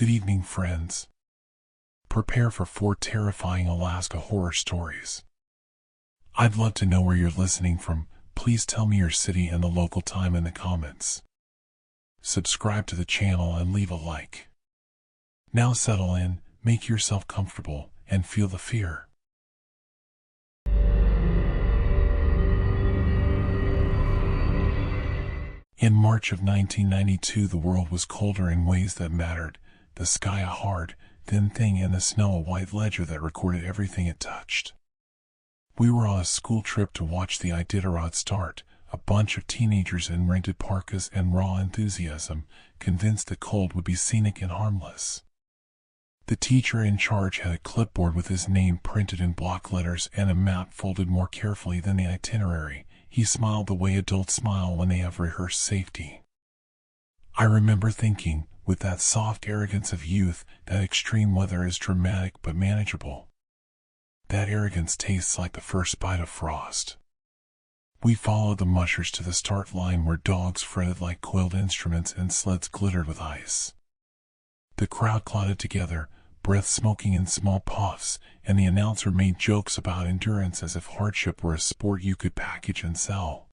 Good evening, friends. Prepare for 4 terrifying Alaska horror stories. I'd love to know where you're listening from. Please tell me your city and the local time in the comments. Subscribe to the channel and leave a like. Now settle in, make yourself comfortable, and feel the fear. In March of 1992, the world was colder in ways that mattered. The sky a hard, thin thing, and the snow a white ledger that recorded everything it touched. We were on a school trip to watch the Iditarod start, a bunch of teenagers in rented parkas and raw enthusiasm, convinced the cold would be scenic and harmless. The teacher in charge had a clipboard with his name printed in block letters and a map folded more carefully than the itinerary. He smiled the way adults smile when they have rehearsed safety. I remember thinking, with that soft arrogance of youth, that extreme weather is dramatic but manageable. That arrogance tastes like the first bite of frost. We followed the mushers to the start line where dogs fretted like coiled instruments and sleds glittered with ice. The crowd clotted together, breath smoking in small puffs, and the announcer made jokes about endurance as if hardship were a sport you could package and sell.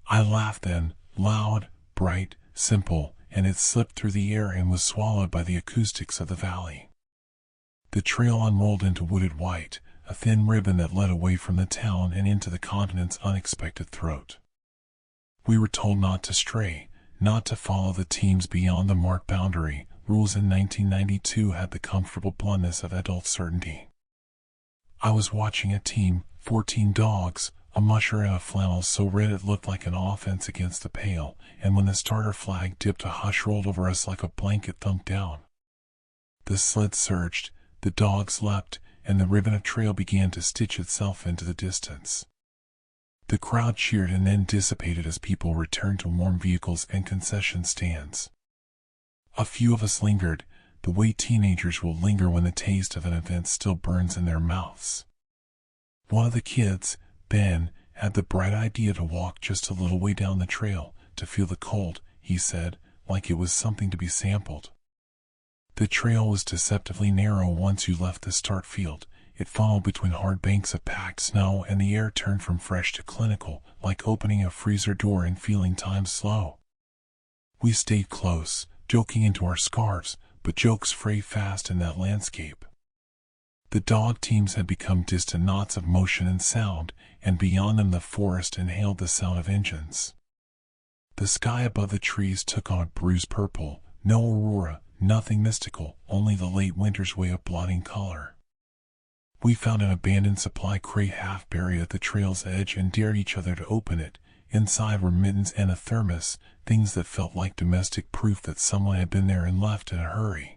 I laughed then, loud, bright, simple, and it slipped through the air and was swallowed by the acoustics of the valley. The trail unrolled into wooded white, a thin ribbon that led away from the town and into the continent's unexpected throat. We were told not to stray, not to follow the teams beyond the marked boundary. Rules in 1992 had the comfortable bluntness of adult certainty. I was watching a team, 14 dogs, a musher in a flannel so red it looked like an offense against the pale, and when the starter flag dipped, a hush rolled over us like a blanket thumped down. The sled surged, the dogs leapt, and the ribbon of trail began to stitch itself into the distance. The crowd cheered and then dissipated as people returned to warm vehicles and concession stands. A few of us lingered, the way teenagers will linger when the taste of an event still burns in their mouths. One of the kids, Ben, had the bright idea to walk just a little way down the trail, to feel the cold, he said, like it was something to be sampled. The trail was deceptively narrow once you left the start field. It funneled between hard banks of packed snow, and the air turned from fresh to clinical, like opening a freezer door and feeling time slow. We stayed close, joking into our scarves, but jokes fray fast in that landscape. The dog teams had become distant knots of motion and sound, and beyond them the forest inhaled the sound of engines. The sky above the trees took on a bruised purple, no aurora, nothing mystical, only the late winter's way of blotting color. We found an abandoned supply crate half buried at the trail's edge and dared each other to open it. Inside were mittens and a thermos, things that felt like domestic proof that someone had been there and left in a hurry.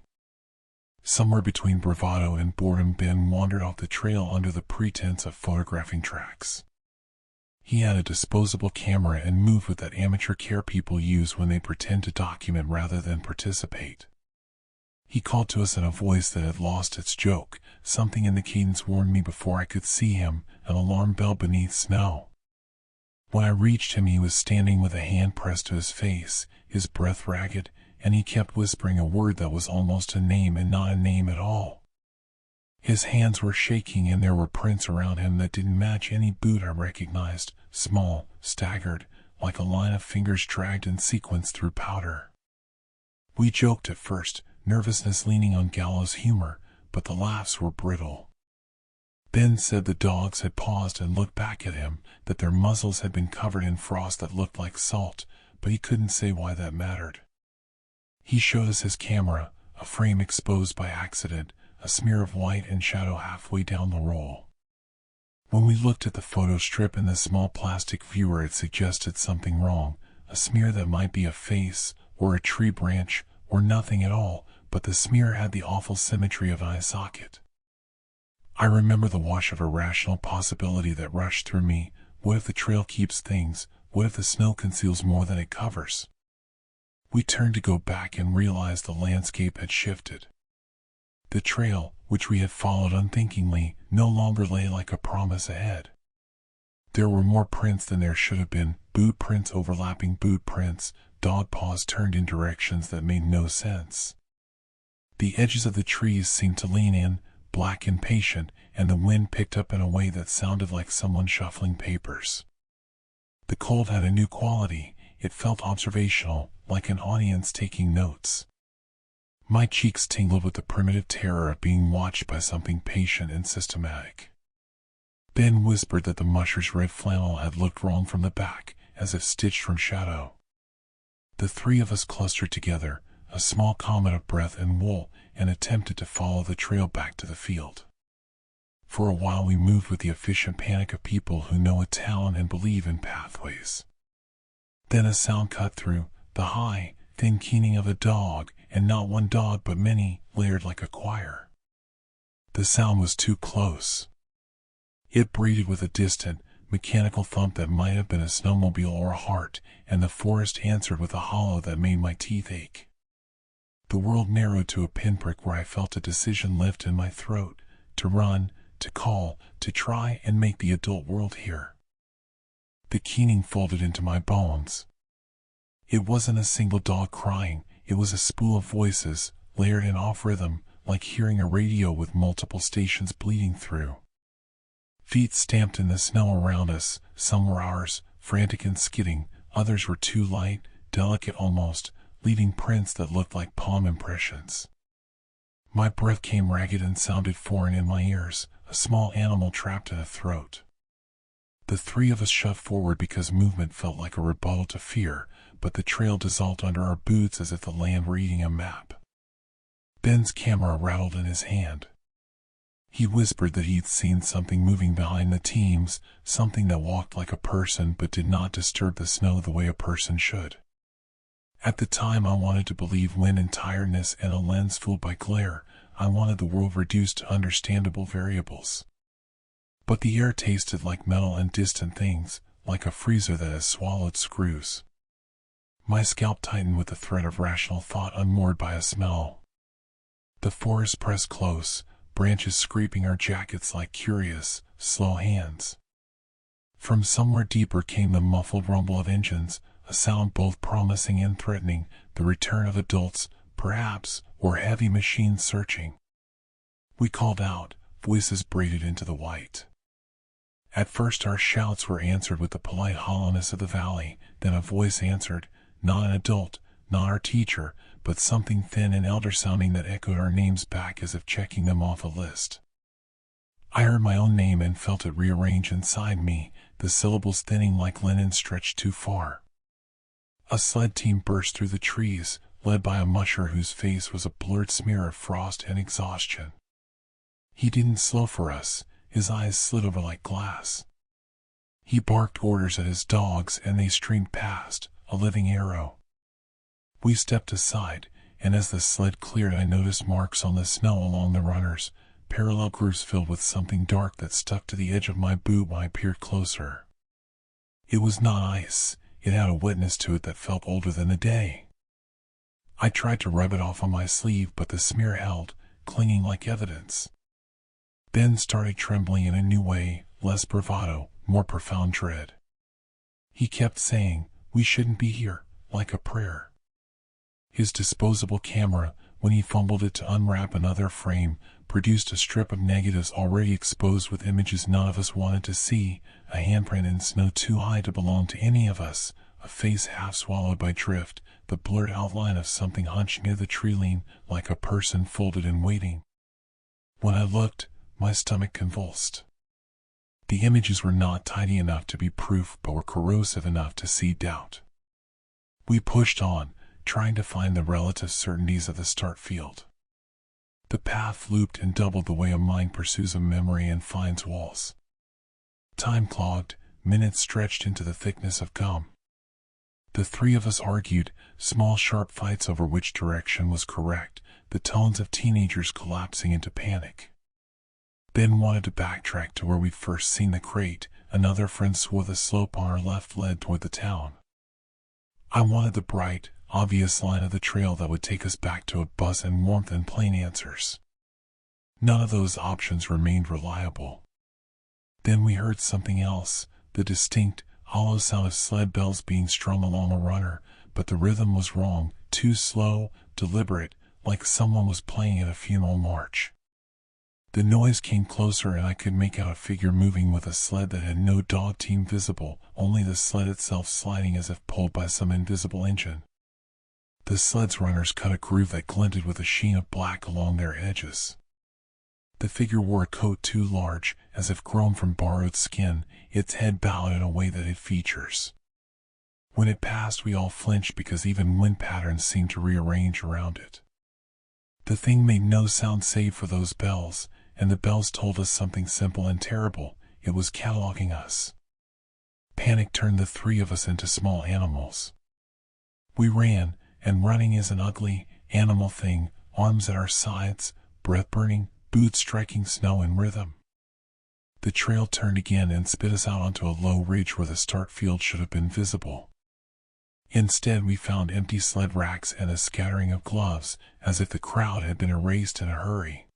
Somewhere between bravado and boredom, Ben wandered off the trail under the pretense of photographing tracks. He had a disposable camera and moved with that amateur care people use when they pretend to document rather than participate. He called to us in a voice that had lost its joke. Something in the cadence warned me before I could see him, an alarm bell beneath snow. When I reached him, he was standing with a hand pressed to his face, his breath ragged, and he kept whispering a word that was almost a name and not a name at all. His hands were shaking and there were prints around him that didn't match any boot I recognized, small, staggered, like a line of fingers dragged in sequence through powder. We joked at first, nervousness leaning on gallows humor, but the laughs were brittle. Ben said the dogs had paused and looked back at him, that their muzzles had been covered in frost that looked like salt, but he couldn't say why that mattered. He showed us his camera, a frame exposed by accident, a smear of white and shadow halfway down the roll. When we looked at the photo strip in the small plastic viewer, it suggested something wrong, a smear that might be a face, or a tree branch, or nothing at all, but the smear had the awful symmetry of an eye socket. I remember the wash of irrational possibility that rushed through me. What if the trail keeps things? What if the snow conceals more than it covers? We turned to go back and realized the landscape had shifted. The trail, which we had followed unthinkingly, no longer lay like a promise ahead. There were more prints than there should have been, boot prints overlapping boot prints, dog paws turned in directions that made no sense. The edges of the trees seemed to lean in, black and patient, and the wind picked up in a way that sounded like someone shuffling papers. The cold had a new quality. It felt observational, like an audience taking notes. My cheeks tingled with the primitive terror of being watched by something patient and systematic. Ben whispered that the musher's red flannel had looked wrong from the back, as if stitched from shadow. The three of us clustered together, a small comet of breath and wool, and attempted to follow the trail back to the field. For a while we moved with the efficient panic of people who know a town and believe in pathways. Then a sound cut through, the high, thin keening of a dog, and not one dog but many, layered like a choir. The sound was too close. It breathed with a distant, mechanical thump that might have been a snowmobile or a heart, and the forest answered with a hollow that made my teeth ache. The world narrowed to a pinprick where I felt a decision lift in my throat, to run, to call, to try and make the adult world hear. The keening folded into my bones. It wasn't a single dog crying, it was a spool of voices, layered and off rhythm, like hearing a radio with multiple stations bleeding through. Feet stamped in the snow around us, some were ours, frantic and skidding, others were too light, delicate almost, leaving prints that looked like palm impressions. My breath came ragged and sounded foreign in my ears, a small animal trapped in a throat. The three of us shoved forward because movement felt like a rebuttal to fear, but the trail dissolved under our boots as if the land were eating a map. Ben's camera rattled in his hand. He whispered that he'd seen something moving behind the teams, something that walked like a person but did not disturb the snow the way a person should. At the time I wanted to believe wind and tiredness and a lens fooled by glare. I wanted the world reduced to understandable variables. But the air tasted like metal and distant things, like a freezer that has swallowed screws. My scalp tightened with the thread of rational thought unmoored by a smell. The forest pressed close, branches scraping our jackets like curious, slow hands. From somewhere deeper came the muffled rumble of engines, a sound both promising and threatening, the return of adults, perhaps, or heavy machines searching. We called out, voices braided into the white. At first our shouts were answered with the polite hollowness of the valley, then a voice answered, not an adult, not our teacher, but something thin and elder-sounding that echoed our names back as if checking them off a list. I heard my own name and felt it rearrange inside me, the syllables thinning like linen stretched too far. A sled team burst through the trees, led by a musher whose face was a blurred smear of frost and exhaustion. He didn't slow for us, his eyes slid over like glass. He barked orders at his dogs and they streamed past, a living arrow. We stepped aside, and as the sled cleared I noticed marks on the snow along the runners, parallel grooves filled with something dark that stuck to the edge of my boot when I peered closer. It was not ice, it had a wetness to it that felt older than the day. I tried to rub it off on my sleeve, but the smear held, clinging like evidence. Ben started trembling in a new way, less bravado, more profound dread. He kept saying, "We shouldn't be here," like a prayer. His disposable camera, when he fumbled it to unwrap another frame, produced a strip of negatives already exposed with images none of us wanted to see, a handprint in snow too high to belong to any of us, a face half swallowed by drift, the blurred outline of something hunched near the tree line, like a person folded and waiting. When I looked, my stomach convulsed. The images were not tidy enough to be proof, but were corrosive enough to seed doubt. We pushed on, trying to find the relative certainties of the start field. The path looped and doubled the way a mind pursues a memory and finds walls. Time clogged, minutes stretched into the thickness of gum. The three of us argued, small sharp fights over which direction was correct, the tones of teenagers collapsing into panic. Ben wanted to backtrack to where we'd first seen the crate, another friend swore the slope on our left led toward the town. I wanted the bright, obvious line of the trail that would take us back to a buzz and warmth and plain answers. None of those options remained reliable. Then we heard something else, the distinct, hollow sound of sled bells being strung along a runner, but the rhythm was wrong, too slow, deliberate, like someone was playing at a funeral march. The noise came closer and I could make out a figure moving with a sled that had no dog team visible, only the sled itself sliding as if pulled by some invisible engine. The sled's runners cut a groove that glinted with a sheen of black along their edges. The figure wore a coat too large, as if grown from borrowed skin, its head bowed in a way that hid features. When it passed, we all flinched because even wind patterns seemed to rearrange around it. The thing made no sound save for those bells, and the bells told us something simple and terrible. It was cataloging us. Panic turned the three of us into small animals. We ran, and running is an ugly, animal thing, arms at our sides, breath burning, boots striking snow in rhythm. The trail turned again and spit us out onto a low ridge where the start field should have been visible. Instead, we found empty sled racks and a scattering of gloves, as if the crowd had been erased in a hurry.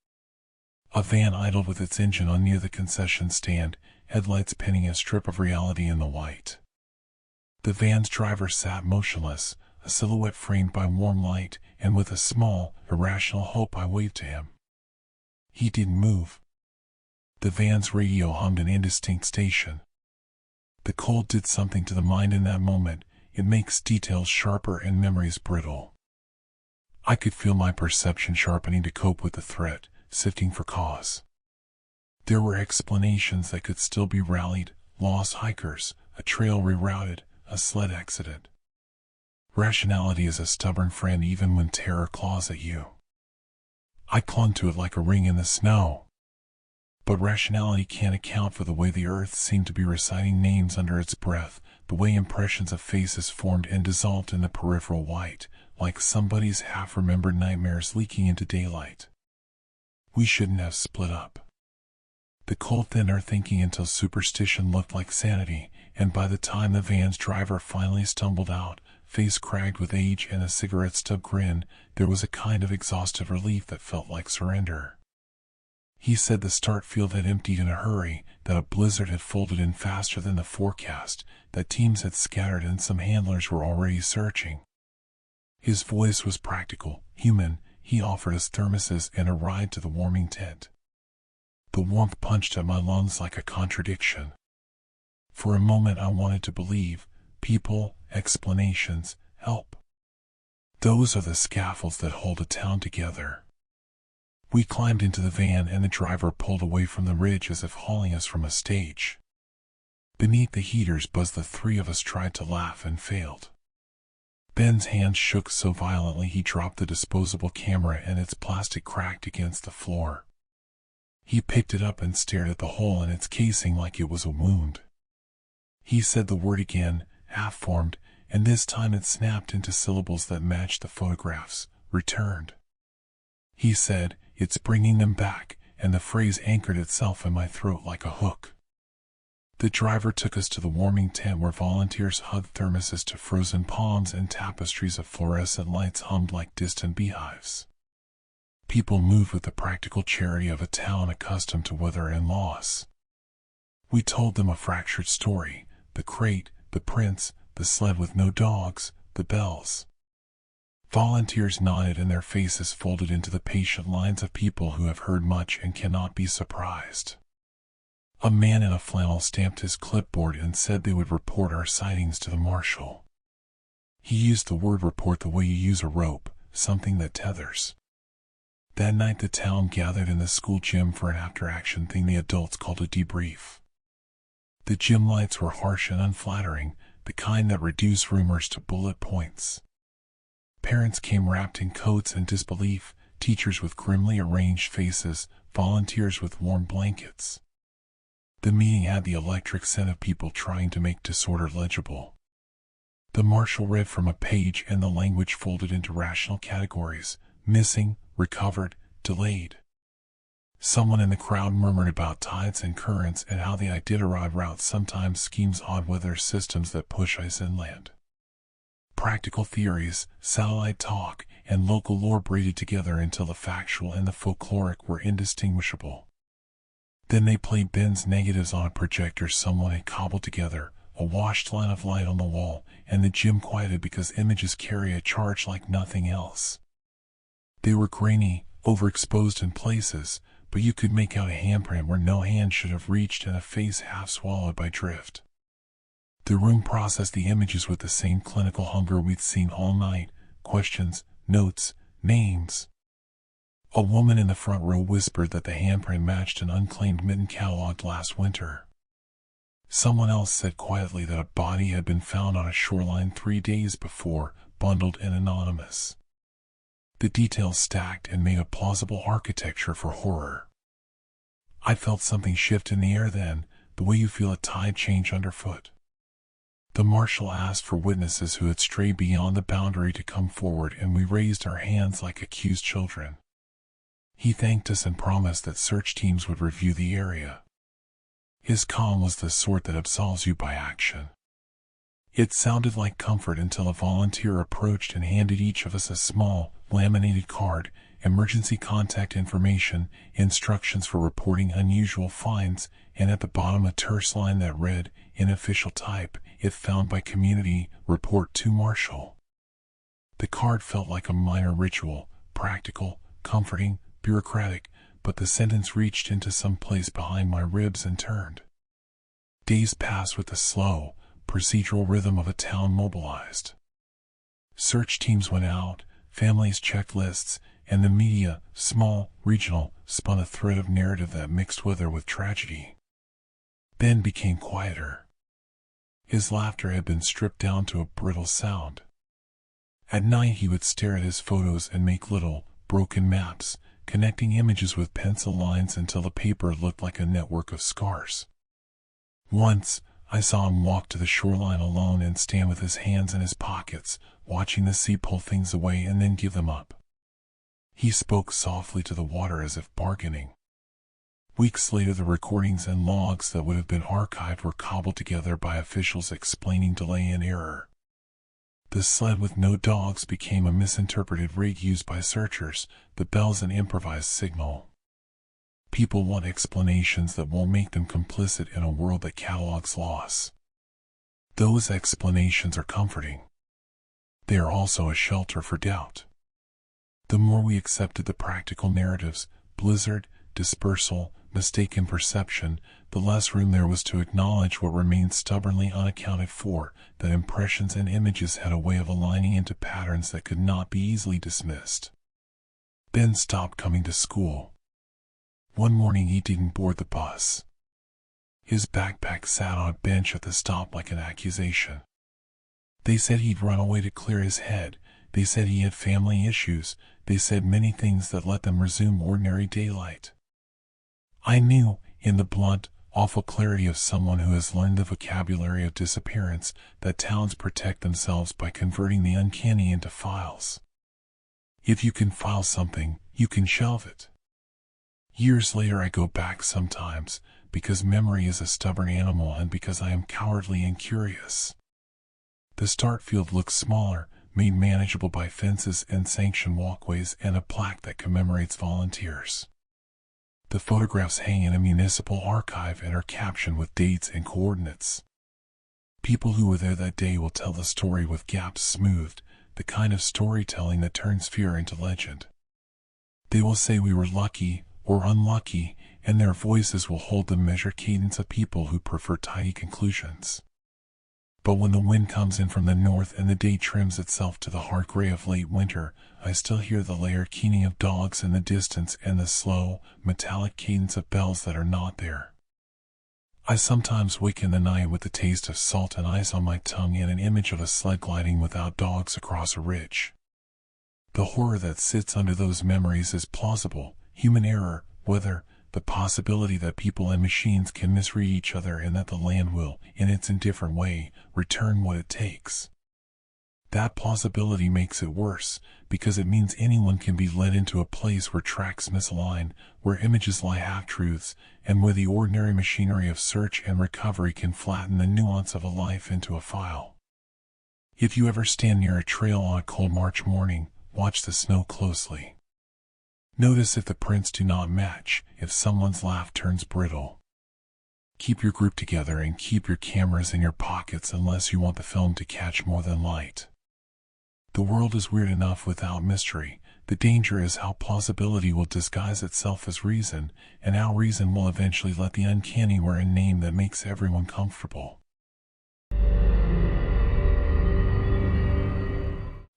A van idled with its engine on near the concession stand, headlights pinning a strip of reality in the white. The van's driver sat motionless, a silhouette framed by warm light, and with a small, irrational hope I waved to him. He didn't move. The van's radio hummed an indistinct station. The cold did something to the mind in that moment. It makes details sharper and memories brittle. I could feel my perception sharpening to cope with the threat, sifting for cause. There were explanations that could still be rallied: lost hikers, a trail rerouted, a sled accident. Rationality is a stubborn friend even when terror claws at you. I clung to it like a ring in the snow. But rationality can't account for the way the earth seemed to be reciting names under its breath, the way impressions of faces formed and dissolved in the peripheral white, like somebody's half-remembered nightmares leaking into daylight. We shouldn't have split up. The cold thinned our thinking until superstition looked like sanity, and by the time the van's driver finally stumbled out, face cracked with age and a cigarette stub grin, there was a kind of exhaustive relief that felt like surrender. He said the start field had emptied in a hurry, that a blizzard had folded in faster than the forecast, that teams had scattered and some handlers were already searching. His voice was practical, human. He offered us thermoses and a ride to the warming tent. The warmth punched at my lungs like a contradiction. For a moment I wanted to believe. People, explanations, help. Those are the scaffolds that hold a town together. We climbed into the van and the driver pulled away from the ridge as if hauling us from a stage. Beneath the heaters buzzed. The three of us tried to laugh and failed. Ben's hand shook so violently he dropped the disposable camera and its plastic cracked against the floor. He picked it up and stared at the hole in its casing like it was a wound. He said the word again, half-formed, and this time it snapped into syllables that matched the photographs: returned. He said, "It's bringing them back," and the phrase anchored itself in my throat like a hook. The driver took us to the warming tent where volunteers hugged thermoses to frozen palms and tapestries of fluorescent lights hummed like distant beehives. People moved with the practical charity of a town accustomed to weather and loss. We told them a fractured story: the crate, the prints, the sled with no dogs, the bells. Volunteers nodded and their faces folded into the patient lines of people who have heard much and cannot be surprised. A man in a flannel stamped his clipboard and said they would report our sightings to the marshal. He used the word report the way you use a rope, something that tethers. That night the town gathered in the school gym for an after-action thing the adults called a debrief. The gym lights were harsh and unflattering, the kind that reduce rumors to bullet points. Parents came wrapped in coats and disbelief, teachers with grimly arranged faces, volunteers with warm blankets. The meeting had the electric scent of people trying to make disorder legible. The marshal read from a page and the language folded into rational categories: missing, recovered, delayed. Someone in the crowd murmured about tides and currents and how the Iditarod route sometimes schemes odd weather systems that push ice inland. Practical theories, satellite talk, and local lore braided together until the factual and the folkloric were indistinguishable. Then they played Ben's negatives on a projector someone had cobbled together, a washed line of light on the wall, and the gym quieted because images carry a charge like nothing else. They were grainy, overexposed in places, but you could make out a handprint where no hand should have reached and a face half swallowed by drift. The room processed the images with the same clinical hunger we'd seen all night: questions, notes, names. A woman in the front row whispered that the handprint matched an unclaimed mitten cataloged last winter. Someone else said quietly that a body had been found on a shoreline 3 days before, bundled and anonymous. The details stacked and made a plausible architecture for horror. I felt something shift in the air then, the way you feel a tide change underfoot. The marshal asked for witnesses who had strayed beyond the boundary to come forward, and we raised our hands like accused children. He thanked us and promised that search teams would review the area. His calm was the sort that absolves you by action. It sounded like comfort until a volunteer approached and handed each of us a small, laminated card: emergency contact information, instructions for reporting unusual finds, and at the bottom a terse line that read, in official type, "If found by community, report to Marshal." The card felt like a minor ritual, practical, comforting, bureaucratic, but the sentence reached into some place behind my ribs and turned. Days passed with the slow, procedural rhythm of a town mobilized. Search teams went out, families checked lists, and the media, small, regional, spun a thread of narrative that mixed weather with tragedy. Ben became quieter. His laughter had been stripped down to a brittle sound. At night he would stare at his photos and make little, broken maps, connecting images with pencil lines until the paper looked like a network of scars. Once, I saw him walk to the shoreline alone and stand with his hands in his pockets, watching the sea pull things away and then give them up. He spoke softly to the water as if bargaining. Weeks later, the recordings and logs that would have been archived were cobbled together by officials explaining delay and error. The sled with no dogs became a misinterpreted rig used by searchers, the bells an improvised signal. People want explanations that won't make them complicit in a world that catalogs loss. Those explanations are comforting. They are also a shelter for doubt. The more we accepted the practical narratives, blizzard, dispersal, mistaken perception, the less room there was to acknowledge what remained stubbornly unaccounted for, that impressions and images had a way of aligning into patterns that could not be easily dismissed. Ben stopped coming to school. One morning he didn't board the bus. His backpack sat on a bench at the stop like an accusation. They said he'd run away to clear his head. They said he had family issues. They said many things that let them resume ordinary daylight. I knew, in the blunt, awful clarity of someone who has learned the vocabulary of disappearance, that towns protect themselves by converting the uncanny into files. If you can file something, you can shelve it. Years later I go back sometimes, because memory is a stubborn animal and because I am cowardly and curious. The start field looks smaller, made manageable by fences and sanctioned walkways and a plaque that commemorates volunteers. The photographs hang in a municipal archive and are captioned with dates and coordinates. People who were there that day will tell the story with gaps smoothed, the kind of storytelling that turns fear into legend. They will say we were lucky or unlucky, and their voices will hold the measured cadence of people who prefer tidy conclusions. But when the wind comes in from the north and the day trims itself to the hard gray of late winter, I still hear the layered keening of dogs in the distance and the slow, metallic cadence of bells that are not there. I sometimes wake in the night with the taste of salt and ice on my tongue and an image of a sled gliding without dogs across a ridge. The horror that sits under those memories is plausible: human error, weather, the possibility that people and machines can misread each other and that the land will, in its indifferent way, return what it takes. That plausibility makes it worse, because it means anyone can be led into a place where tracks misalign, where images lie half-truths, and where the ordinary machinery of search and recovery can flatten the nuance of a life into a file. If you ever stand near a trail on a cold March morning, watch the snow closely. Notice if the prints do not match, if someone's laugh turns brittle. Keep your group together and keep your cameras in your pockets unless you want the film to catch more than light. The world is weird enough without mystery. The danger is how plausibility will disguise itself as reason, and how reason will eventually let the uncanny wear a name that makes everyone comfortable.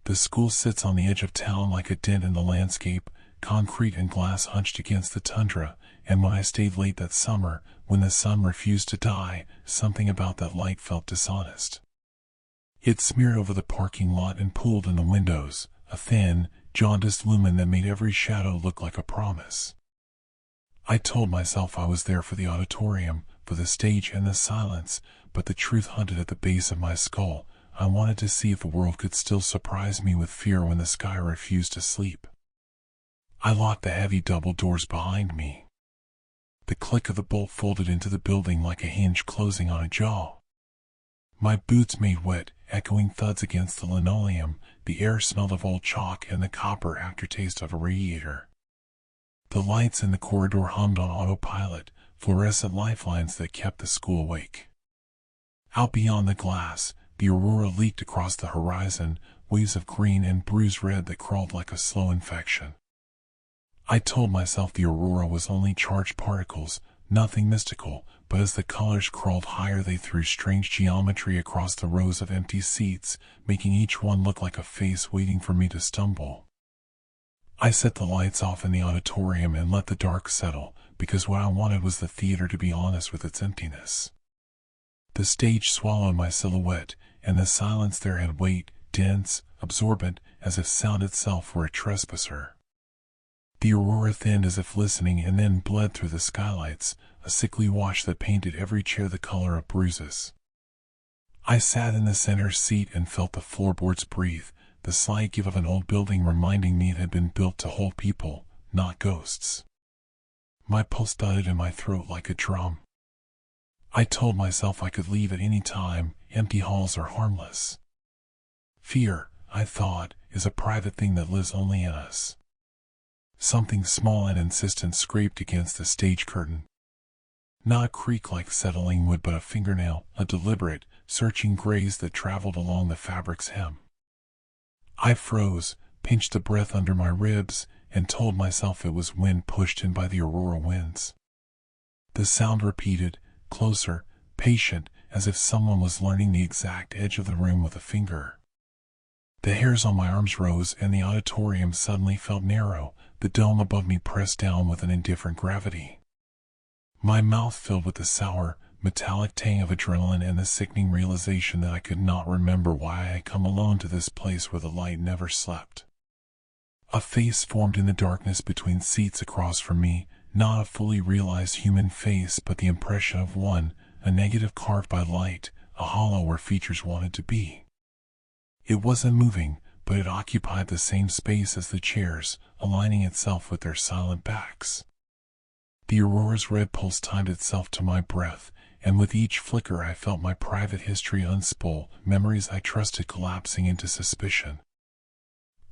The school sits on the edge of town like a dent in the landscape, concrete and glass hunched against the tundra, and when I stayed late that summer, when the sun refused to die, something about that light felt dishonest. It smeared over the parking lot and pooled in the windows, a thin, jaundiced lumen that made every shadow look like a promise. I told myself I was there for the auditorium, for the stage and the silence, but the truth hunted at the base of my skull. I wanted to see if the world could still surprise me with fear when the sky refused to sleep. I locked the heavy double doors behind me. The click of the bolt folded into the building like a hinge closing on a jaw. My boots made wet, echoing thuds against the linoleum. The air smelled of old chalk and the copper aftertaste of a radiator. The lights in the corridor hummed on autopilot, fluorescent lifelines that kept the school awake. Out beyond the glass, the aurora leaked across the horizon, waves of green and bruised red that crawled like a slow infection. I told myself the aurora was only charged particles, nothing mystical, but as the colors crawled higher they threw strange geometry across the rows of empty seats, making each one look like a face waiting for me to stumble. I set the lights off in the auditorium and let the dark settle, because what I wanted was the theater to be honest with its emptiness. The stage swallowed my silhouette, and the silence there had weight, dense, absorbent, as if sound itself were a trespasser. The aurora thinned as if listening and then bled through the skylights, a sickly wash that painted every chair the color of bruises. I sat in the center seat and felt the floorboards breathe, the slight give of an old building reminding me it had been built to hold people, not ghosts. My pulse thudded in my throat like a drum. I told myself I could leave at any time, empty halls are harmless. Fear, I thought, is a private thing that lives only in us. Something small and insistent scraped against the stage curtain. Not a creak like settling wood, but a fingernail, a deliberate, searching graze that traveled along the fabric's hem. I froze, pinched the breath under my ribs, and told myself it was wind pushed in by the aurora winds. The sound repeated, closer, patient, as if someone was learning the exact edge of the room with a finger. The hairs on my arms rose, and the auditorium suddenly felt narrow, the dome above me pressed down with an indifferent gravity. My mouth filled with the sour, metallic tang of adrenaline and the sickening realization that I could not remember why I had come alone to this place where the light never slept. A face formed in the darkness between seats across from me, not a fully realized human face, but the impression of one, a negative carved by light, a hollow where features wanted to be. It wasn't moving, but it occupied the same space as the chairs, aligning itself with their silent backs. The aurora's red pulse timed itself to my breath, and with each flicker I felt my private history unspool, memories I trusted collapsing into suspicion.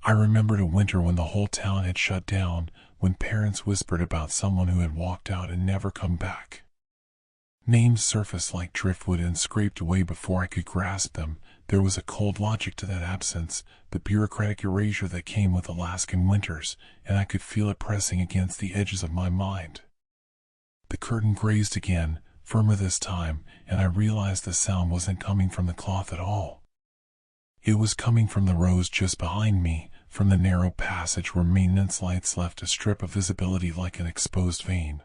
I remembered a winter when the whole town had shut down, when parents whispered about someone who had walked out and never come back. Names surfaced like driftwood and scraped away before I could grasp them. There was a cold logic to that absence, the bureaucratic erasure that came with Alaskan winters, and I could feel it pressing against the edges of my mind. The curtain grazed again, firmer this time, and I realized the sound wasn't coming from the cloth at all. It was coming from the rows just behind me, from the narrow passage where maintenance lights left a strip of visibility like an exposed vein.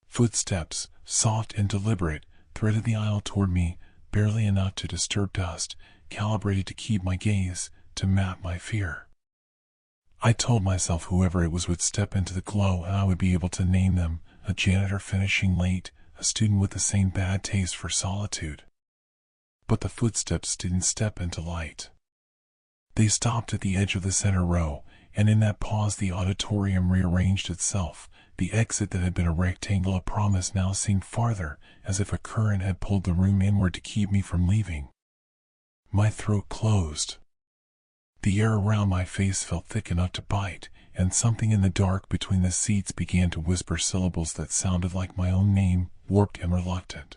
Footsteps, soft and deliberate, threaded the aisle toward me, barely enough to disturb dust, calibrated to keep my gaze, to map my fear. I told myself whoever it was would step into the glow and I would be able to name them, a janitor finishing late, a student with the same bad taste for solitude. But the footsteps didn't step into light. They stopped at the edge of the center row, and in that pause the auditorium rearranged itself. The exit that had been a rectangle of promise now seemed farther, as if a current had pulled the room inward to keep me from leaving. My throat closed. The air around my face felt thick enough to bite, and something in the dark between the seats began to whisper syllables that sounded like my own name, warped and reluctant.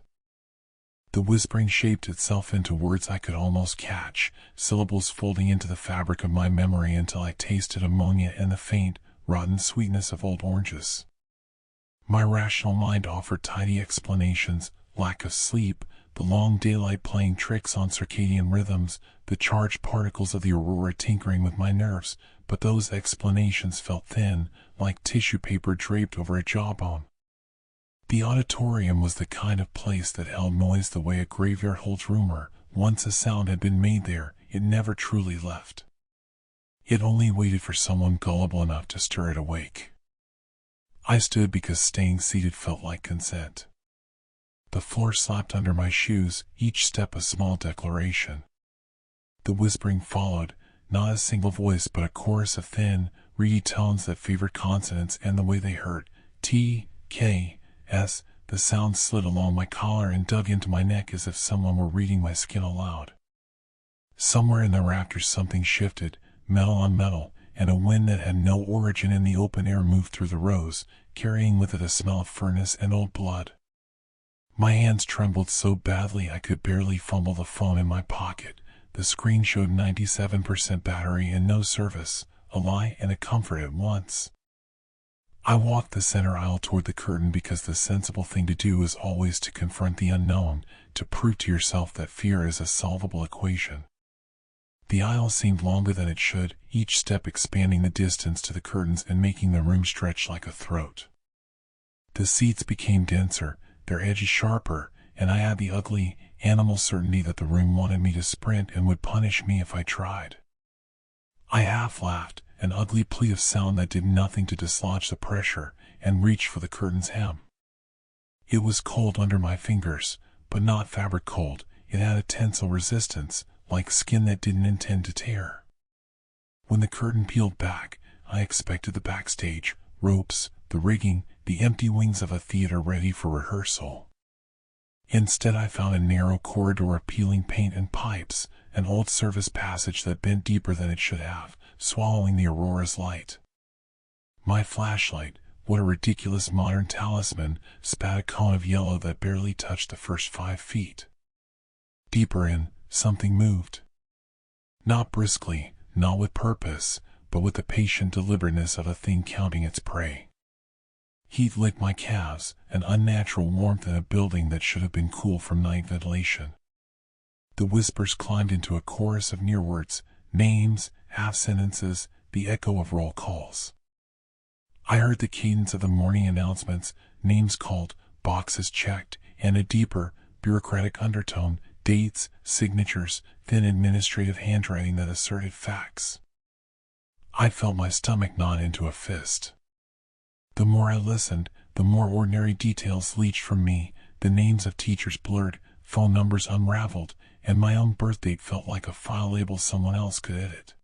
The whispering shaped itself into words I could almost catch, syllables folding into the fabric of my memory until I tasted ammonia and the faint, rotten sweetness of old oranges. My rational mind offered tidy explanations: lack of sleep, the long daylight playing tricks on circadian rhythms, the charged particles of the aurora tinkering with my nerves, but those explanations felt thin, like tissue paper draped over a jawbone. The auditorium was the kind of place that held noise the way a graveyard holds rumor. Once a sound had been made there, it never truly left. It only waited for someone gullible enough to stir it awake. I stood because staying seated felt like consent. The floor slapped under my shoes, each step a small declaration. The whispering followed, not a single voice but a chorus of thin, reedy tones that favored consonants and the way they hurt. T, K, S. The sound slid along my collar and dug into my neck as if someone were reading my skin aloud. Somewhere in the rafters something shifted, metal on metal, and a wind that had no origin in the open air moved through the rows, carrying with it a smell of furnace and old blood. My hands trembled so badly I could barely fumble the phone in my pocket. The screen showed 97% battery and no service, a lie and a comfort at once. I walked the center aisle toward the curtain because the sensible thing to do is always to confront the unknown, to prove to yourself that fear is a solvable equation. The aisle seemed longer than it should, each step expanding the distance to the curtains and making the room stretch like a throat. The seats became denser, their edges sharper, and I had the ugly, animal certainty that the room wanted me to sprint and would punish me if I tried. I half laughed, an ugly plea of sound that did nothing to dislodge the pressure, and reached for the curtain's hem. It was cold under my fingers, but not fabric cold. It had a tensile resistance, like skin that didn't intend to tear. When the curtain peeled back, I expected the backstage, ropes, the rigging, the empty wings of a theater ready for rehearsal. Instead, I found a narrow corridor of peeling paint and pipes, an old service passage that bent deeper than it should have, swallowing the aurora's light. My flashlight, what a ridiculous modern talisman, spat a cone of yellow that barely touched the first 5 feet. Deeper in, something moved. Not briskly, not with purpose, but with the patient deliberateness of a thing counting its prey. Heat licked my calves, an unnatural warmth in a building that should have been cool from night ventilation. The whispers climbed into a chorus of near words, names, half-sentences, the echo of roll calls. I heard the cadence of the morning announcements, names called, boxes checked, and a deeper, bureaucratic undertone, dates, signatures, thin administrative handwriting that asserted facts. I felt my stomach knot into a fist. The more I listened, the more ordinary details leached from me, the names of teachers blurred, phone numbers unraveled, and my own birth date felt like a file label someone else could edit.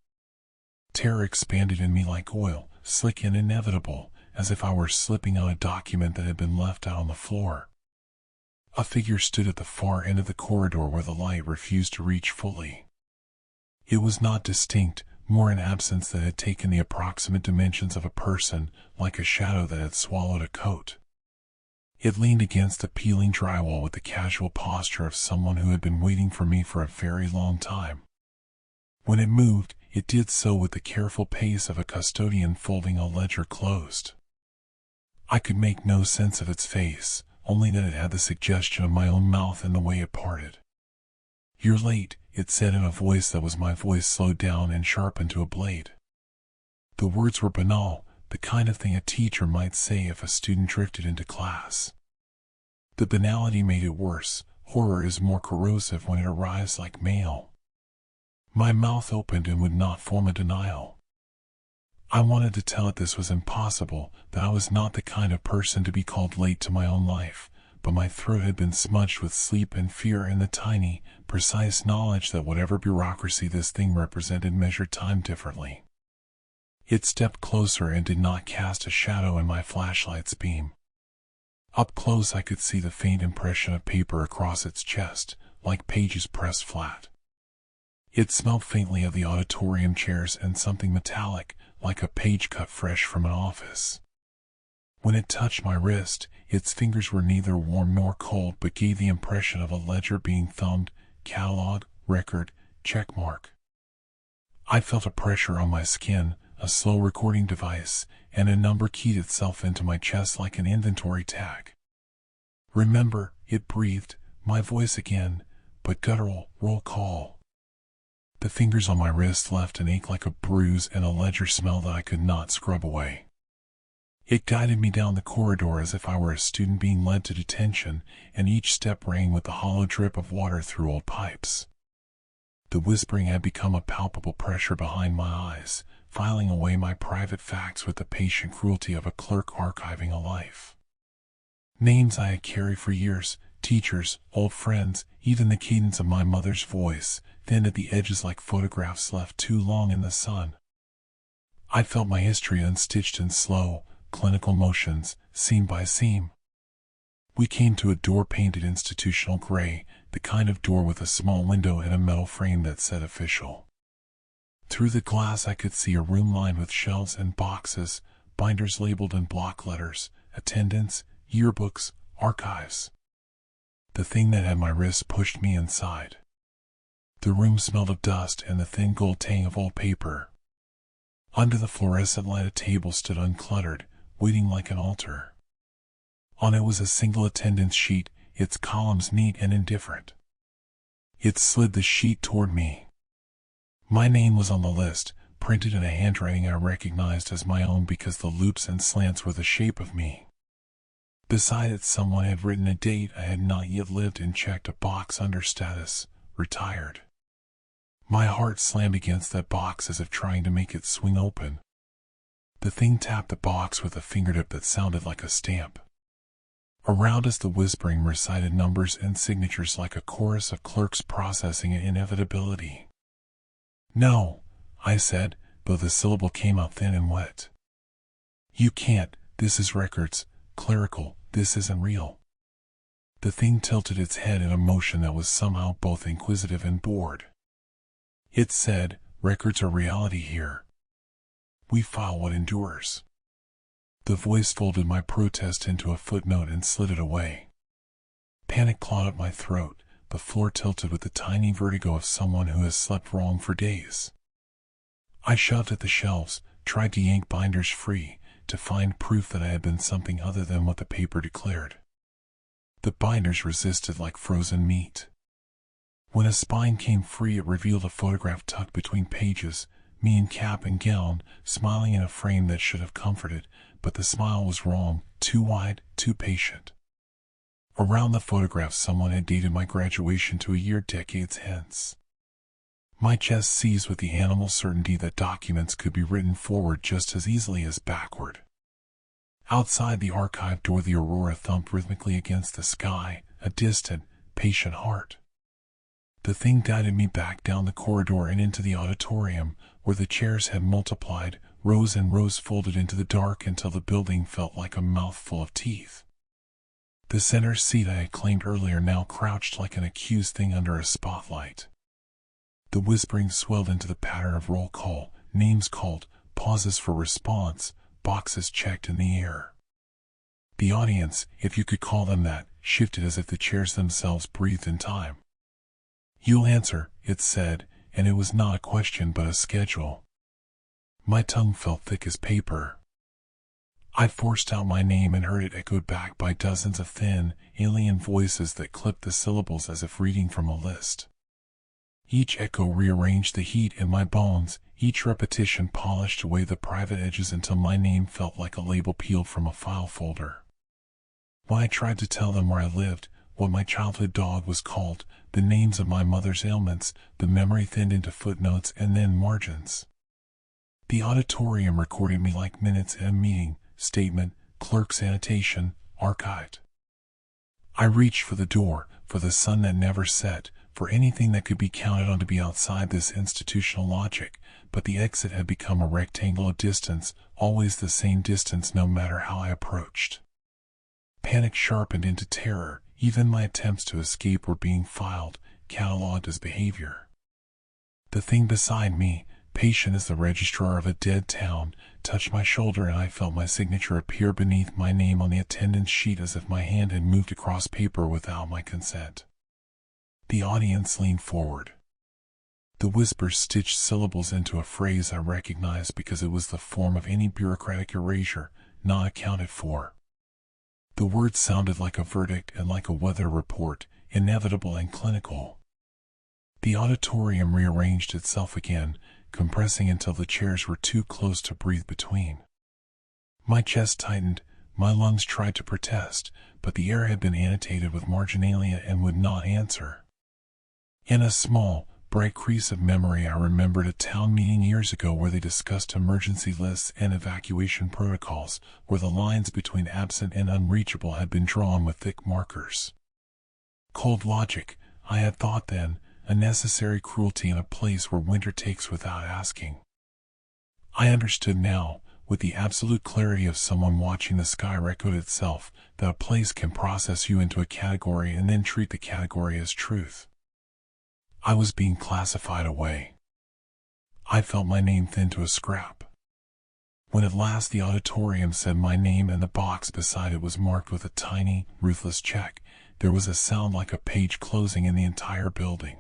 Terror expanded in me like oil, slick and inevitable, as if I were slipping out a document that had been left out on the floor. A figure stood at the far end of the corridor where the light refused to reach fully. It was not distinct, more an absence that had taken the approximate dimensions of a person, like a shadow that had swallowed a coat. It leaned against the peeling drywall with the casual posture of someone who had been waiting for me for a very long time. When it moved, it did so with the careful pace of a custodian folding a ledger closed. I could make no sense of its face, only that it had the suggestion of my own mouth in the way it parted. "You're late," it said in a voice that was my voice slowed down and sharpened to a blade. The words were banal, the kind of thing a teacher might say if a student drifted into class. The banality made it worse. Horror is more corrosive when it arrives like mail. My mouth opened and would not form a denial. I wanted to tell it this was impossible, that I was not the kind of person to be called late to my own life, but my throat had been smudged with sleep and fear and the tiny, precise knowledge that whatever bureaucracy this thing represented measured time differently. It stepped closer and did not cast a shadow in my flashlight's beam. Up close I could see the faint impression of paper across its chest, like pages pressed flat. It smelled faintly of the auditorium chairs and something metallic, like a page cut fresh from an office. When it touched my wrist, its fingers were neither warm nor cold but gave the impression of a ledger being thumbed, catalog, record, checkmark. I felt a pressure on my skin, a slow recording device, and a number keyed itself into my chest like an inventory tag. Remember, it breathed, my voice again, but guttural, roll call. The fingers on my wrist left an ache like a bruise and a ledger smell that I could not scrub away. It guided me down the corridor as if I were a student being led to detention, and each step rang with the hollow drip of water through old pipes. The whispering had become a palpable pressure behind my eyes, filing away my private facts with the patient cruelty of a clerk archiving a life. Names I had carried for years, teachers, old friends, even the cadence of my mother's voice, thinned at the edges like photographs left too long in the sun. I felt my history unstitched in slow, clinical motions, seam by seam. We came to a door painted institutional gray, the kind of door with a small window and a metal frame that said official. Through the glass I could see a room lined with shelves and boxes, binders labeled in block letters, attendance, yearbooks, archives. The thing that had my wrist pushed me inside. The room smelled of dust and the thin gold tang of old paper. Under the fluorescent light a table stood uncluttered, waiting like an altar. On it was a single attendance sheet, its columns neat and indifferent. It slid the sheet toward me. My name was on the list, printed in a handwriting I recognized as my own because the loops and slants were the shape of me. Beside it someone had written a date I had not yet lived and checked a box under status, retired. My heart slammed against that box as if trying to make it swing open. The thing tapped the box with a fingertip that sounded like a stamp. Around us the whispering recited numbers and signatures like a chorus of clerks processing an inevitability. "No," I said, though the syllable came out thin and wet. "You can't, this is records, clerical, this isn't real." The thing tilted its head in a motion that was somehow both inquisitive and bored. It said, "Records are reality here. We file what endures." The voice folded my protest into a footnote and slid it away. Panic clawed at my throat, the floor tilted with the tiny vertigo of someone who has slept wrong for days. I shoved at the shelves, tried to yank binders free, to find proof that I had been something other than what the paper declared. The binders resisted like frozen meat. When a spine came free it revealed a photograph tucked between pages, me in cap and gown, smiling in a frame that should have comforted, but the smile was wrong, too wide, too patient. Around the photograph someone had dated my graduation to a year decades hence. My chest seized with the animal certainty that documents could be written forward just as easily as backward. Outside the archive door the aurora thumped rhythmically against the sky, a distant, patient heart. The thing guided me back down the corridor and into the auditorium, where the chairs had multiplied, rows and rows folded into the dark until the building felt like a mouthful of teeth. The center seat I had claimed earlier now crouched like an accused thing under a spotlight. The whispering swelled into the pattern of roll call, names called, pauses for response, boxes checked in the air. The audience, if you could call them that, shifted as if the chairs themselves breathed in time. "You'll answer," it said, and it was not a question but a schedule. My tongue felt thick as paper. I forced out my name and heard it echoed back by dozens of thin, alien voices that clipped the syllables as if reading from a list. Each echo rearranged the heat in my bones, each repetition polished away the private edges until my name felt like a label peeled from a file folder. When I tried to tell them where I lived, what my childhood dog was called, the names of my mother's ailments, the memory thinned into footnotes and then margins. The auditorium recorded me like minutes in a meeting, statement, clerk's annotation, archived. I reached for the door, for the sun that never set, for anything that could be counted on to be outside this institutional logic, but the exit had become a rectangle of distance, always the same distance no matter how I approached. Panic sharpened into terror, even my attempts to escape were being filed, catalogued as behavior. The thing beside me, patient as the registrar of a dead town, touched my shoulder, and I felt my signature appear beneath my name on the attendance sheet as if my hand had moved across paper without my consent. The audience leaned forward. The whisper stitched syllables into a phrase I recognized because it was the form of any bureaucratic erasure, not accounted for. The words sounded like a verdict and like a weather report, inevitable and clinical. The auditorium rearranged itself again, compressing until the chairs were too close to breathe between. My chest tightened, my lungs tried to protest, but the air had been annotated with marginalia and would not answer. In a small, bright crease of memory, I remembered a town meeting years ago where they discussed emergency lists and evacuation protocols, where the lines between absent and unreachable had been drawn with thick markers. Cold logic, I had thought then, a necessary cruelty in a place where winter takes without asking. I understood now, with the absolute clarity of someone watching the sky record itself, that a place can process you into a category and then treat the category as truth. I was being classified away. I felt my name thin to a scrap. When at last the auditorium said my name and the box beside it was marked with a tiny, ruthless check, there was a sound like a page closing in the entire building.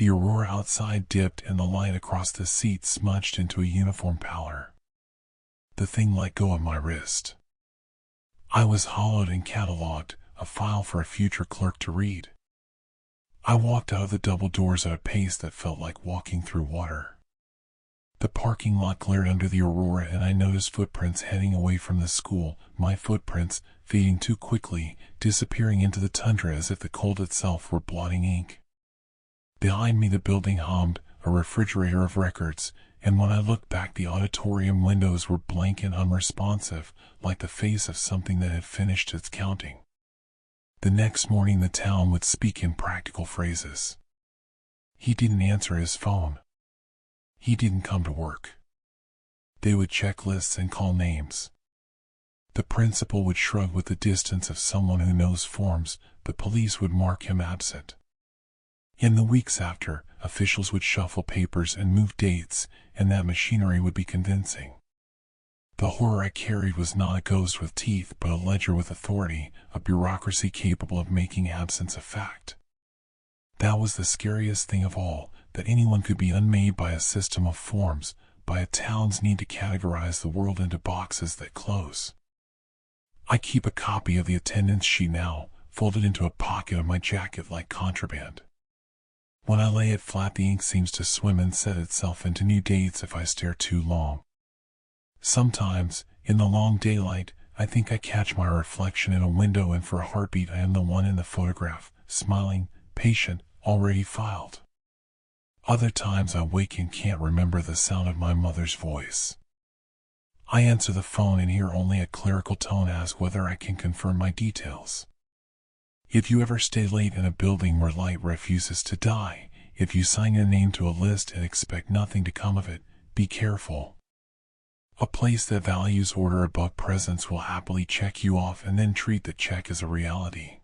The aurora outside dipped and the light across the seat smudged into a uniform pallor. The thing let go of my wrist. I was hollowed and catalogued, a file for a future clerk to read. I walked out of the double doors at a pace that felt like walking through water. The parking lot glared under the aurora, and I noticed footprints heading away from the school, my footprints, fading too quickly, disappearing into the tundra as if the cold itself were blotting ink. Behind me the building hummed, a refrigerator of records, and when I looked back the auditorium windows were blank and unresponsive, like the face of something that had finished its counting. The next morning the town would speak in practical phrases. He didn't answer his phone. He didn't come to work. They would check lists and call names. The principal would shrug with the distance of someone who knows forms, but police would mark him absent. In the weeks after, officials would shuffle papers and move dates, and that machinery would be convincing. The horror I carried was not a ghost with teeth, but a ledger with authority, a bureaucracy capable of making absence a fact. That was the scariest thing of all, that anyone could be unmade by a system of forms, by a town's need to categorize the world into boxes that close. I keep a copy of the attendance sheet now, folded into a pocket of my jacket like contraband. When I lay it flat, the ink seems to swim and set itself into new dates if I stare too long. Sometimes, in the long daylight, I think I catch my reflection in a window, and for a heartbeat I am the one in the photograph, smiling, patient, already filed. Other times I wake and can't remember the sound of my mother's voice. I answer the phone and hear only a clerical tone ask whether I can confirm my details. If you ever stay late in a building where light refuses to die, if you sign your name to a list and expect nothing to come of it, be careful. A place that values order above presence will happily check you off and then treat the check as a reality.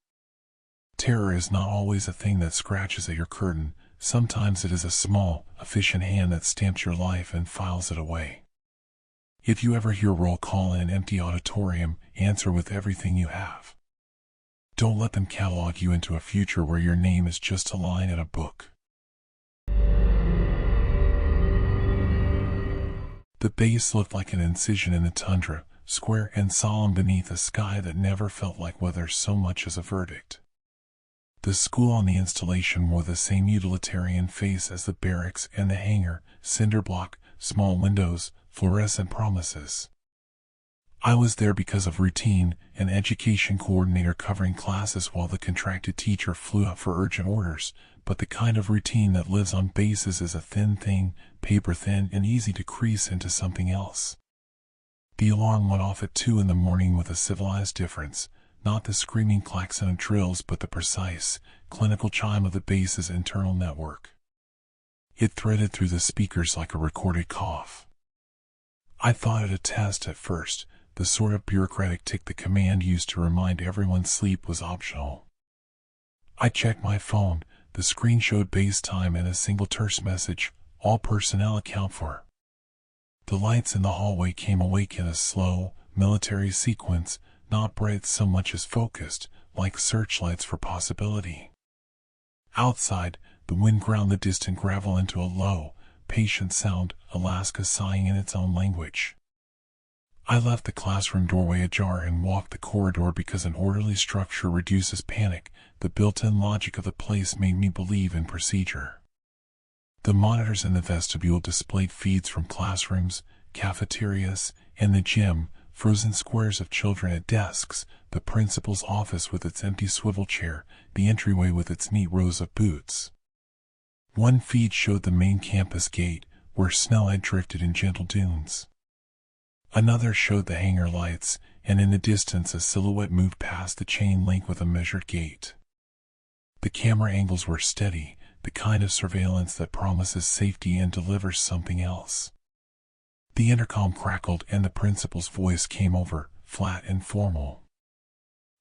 Terror is not always a thing that scratches at your curtain. Sometimes it is a small, efficient hand that stamps your life and files it away. If you ever hear roll call in an empty auditorium, answer with everything you have. Don't let them catalog you into a future where your name is just a line in a book. The base looked like an incision in the tundra, square and solemn beneath a sky that never felt like weather so much as a verdict. The school on the installation wore the same utilitarian face as the barracks and the hangar, cinder block, small windows, fluorescent promises. I was there because of routine, an education coordinator covering classes while the contracted teacher flew out for urgent orders, but the kind of routine that lives on bases is a thin thing, paper thin and easy to crease into something else. The alarm went off at 2 in the morning with a civilized difference, not the screaming klaxon of drills but the precise, clinical chime of the base's internal network. It threaded through the speakers like a recorded cough. I thought it a test at first, the sort of bureaucratic tick the command used to remind everyone sleep was optional. I checked my phone. The screen showed base time and a single terse message, all personnel account for. The lights in the hallway came awake in a slow, military sequence, not bright so much as focused, like searchlights for possibility. Outside, the wind ground the distant gravel into a low, patient sound, Alaska sighing in its own language. I left the classroom doorway ajar and walked the corridor because an orderly structure reduces panic. The built-in logic of the place made me believe in procedure. The monitors in the vestibule displayed feeds from classrooms, cafeterias, and the gym, frozen squares of children at desks, the principal's office with its empty swivel chair, the entryway with its neat rows of booths. One feed showed the main campus gate, where snow had drifted in gentle dunes. Another showed the hangar lights, and in the distance a silhouette moved past the chain link with a measured gait. The camera angles were steady, the kind of surveillance that promises safety and delivers something else. The intercom crackled and the principal's voice came over, flat and formal.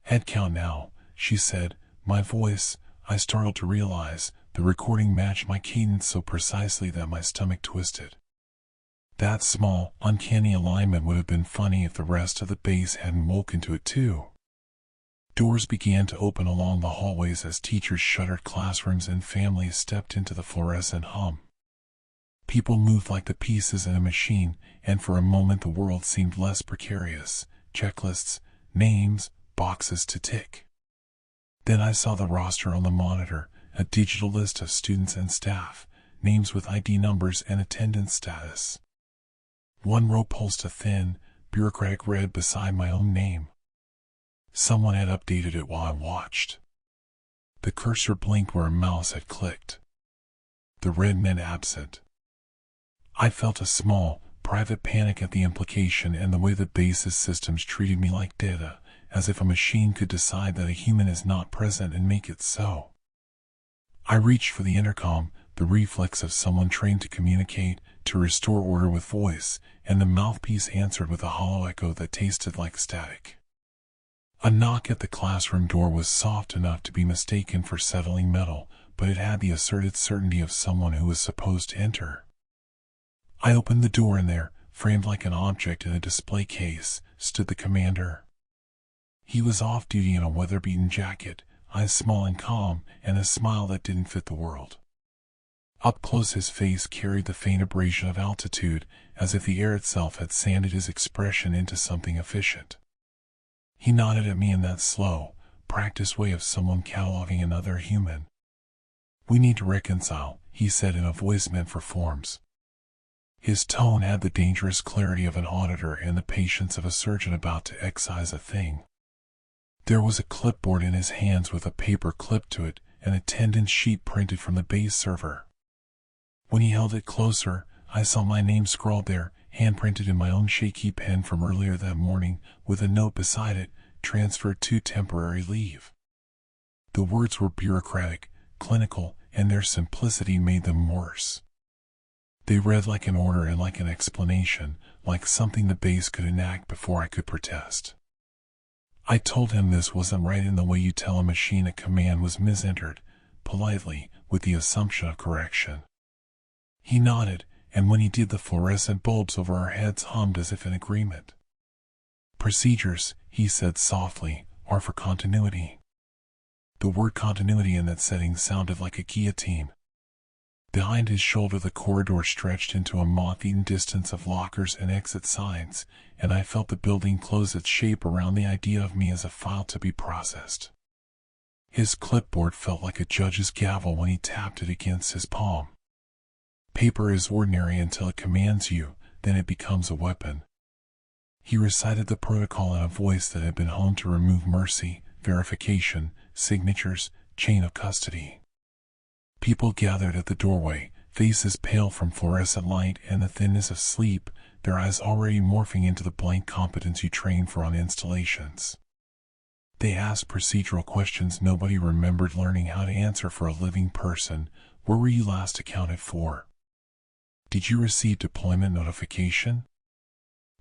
"Head count now," she said. My voice, I startled to realize, the recording matched my cadence so precisely that my stomach twisted. That small, uncanny alignment would have been funny if the rest of the base hadn't woken to it too. Doors began to open along the hallways as teachers shuttered classrooms and families stepped into the fluorescent hum. People moved like the pieces in a machine, and for a moment the world seemed less precarious. Checklists, names, boxes to tick. Then I saw the roster on the monitor, a digital list of students and staff, names with ID numbers and attendance status. One row pulsed a thin, bureaucratic red beside my own name. Someone had updated it while I watched. The cursor blinked where a mouse had clicked. The red meant absent. I felt a small, private panic at the implication and the way the base's systems treated me like data, as if a machine could decide that a human is not present and make it so. I reached for the intercom, the reflex of someone trained to communicate, to restore order with voice, and the mouthpiece answered with a hollow echo that tasted like static. A knock at the classroom door was soft enough to be mistaken for settling metal, but it had the asserted certainty of someone who was supposed to enter. I opened the door and there, framed like an object in a display case, stood the commander. He was off duty in a weather-beaten jacket, eyes small and calm, and a smile that didn't fit the world. Up close his face carried the faint abrasion of altitude, as if the air itself had sanded his expression into something efficient. He nodded at me in that slow, practiced way of someone cataloging another human. "We need to reconcile," he said in a voice meant for forms. His tone had the dangerous clarity of an auditor and the patience of a surgeon about to excise a thing. There was a clipboard in his hands with a paper clipped to it, an attendance sheet printed from the base server. When he held it closer, I saw my name scrawled there, hand-printed in my own shaky pen from earlier that morning, with a note beside it, "Transferred to temporary leave." The words were bureaucratic, clinical, and their simplicity made them worse. They read like an order and like an explanation, like something the base could enact before I could protest. I told him this wasn't right in the way you tell a machine a command was misentered, politely, with the assumption of correction. He nodded, and when he did the fluorescent bulbs over our heads hummed as if in agreement. "Procedures," he said softly, "are for continuity." The word continuity in that setting sounded like a guillotine. Behind his shoulder the corridor stretched into a moth-eaten distance of lockers and exit signs, and I felt the building close its shape around the idea of me as a file to be processed. His clipboard felt like a judge's gavel when he tapped it against his palm. Paper is ordinary until it commands you, then it becomes a weapon. He recited the protocol in a voice that had been honed to remove mercy, verification, signatures, chain of custody. People gathered at the doorway, faces pale from fluorescent light and the thinness of sleep, their eyes already morphing into the blank competence you train for on installations. They asked procedural questions nobody remembered learning how to answer for a living person. Where were you last accounted for? Did you receive deployment notification?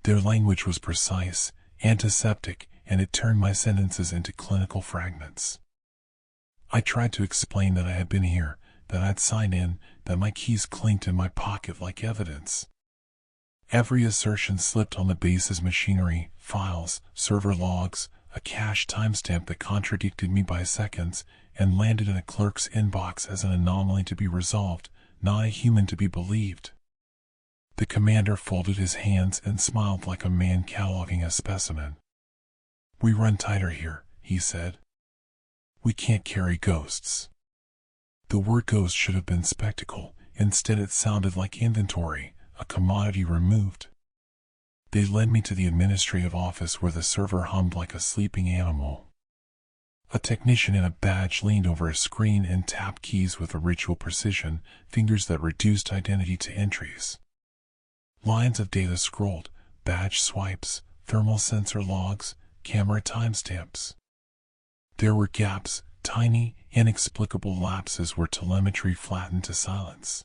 Their language was precise, antiseptic, and it turned my sentences into clinical fragments. I tried to explain that I had been here, that I'd signed in, that my keys clinked in my pocket like evidence. Every assertion slipped on the base's machinery, files, server logs, a cache timestamp that contradicted me by seconds, and landed in a clerk's inbox as an anomaly to be resolved, not a human to be believed. The commander folded his hands and smiled like a man cataloging a specimen. "We run tighter here," he said. "We can't carry ghosts." The word ghost should have been spectacle. Instead it sounded like inventory, a commodity removed. They led me to the administrative office where the server hummed like a sleeping animal. A technician in a badge leaned over a screen and tapped keys with a ritual precision, fingers that reduced identity to entries. Lines of data scrolled, badge swipes, thermal sensor logs, camera timestamps. There were gaps, tiny, inexplicable lapses where telemetry flattened to silence.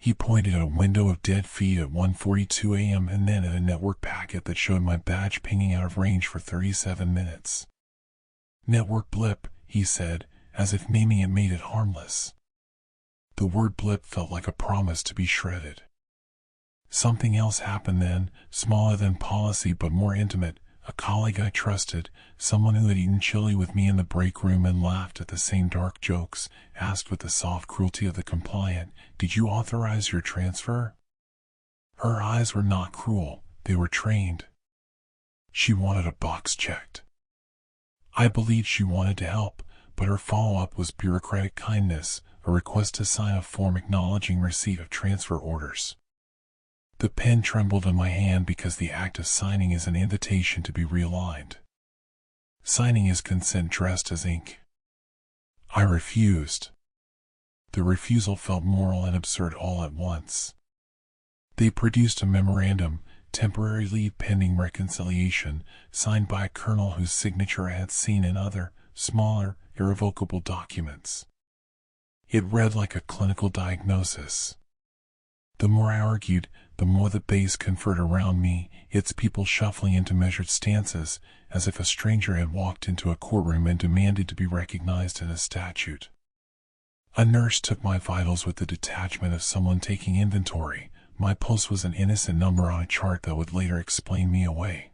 He pointed at a window of dead feed at 1:42 a.m. and then at a network packet that showed my badge pinging out of range for 37 minutes. "Network blip," he said, as if naming it made it harmless. The word blip felt like a promise to be shredded. Something else happened then, smaller than policy but more intimate. A colleague I trusted, someone who had eaten chili with me in the break room and laughed at the same dark jokes, asked with the soft cruelty of the compliant, "Did you authorize your transfer?" Her eyes were not cruel, they were trained. She wanted a box checked. I believed she wanted to help, but her follow-up was bureaucratic kindness, a request to sign a form acknowledging receipt of transfer orders. The pen trembled in my hand because the act of signing is an invitation to be realigned. Signing is consent dressed as ink. I refused. The refusal felt moral and absurd all at once. They produced a memorandum, temporary leave pending reconciliation, signed by a colonel whose signature I had seen in other, smaller, irrevocable documents. It read like a clinical diagnosis. The more I argued, the more the base conferred around me, its people shuffling into measured stances, as if a stranger had walked into a courtroom and demanded to be recognized in a statute. A nurse took my vitals with the detachment of someone taking inventory. My pulse was an innocent number on a chart that would later explain me away.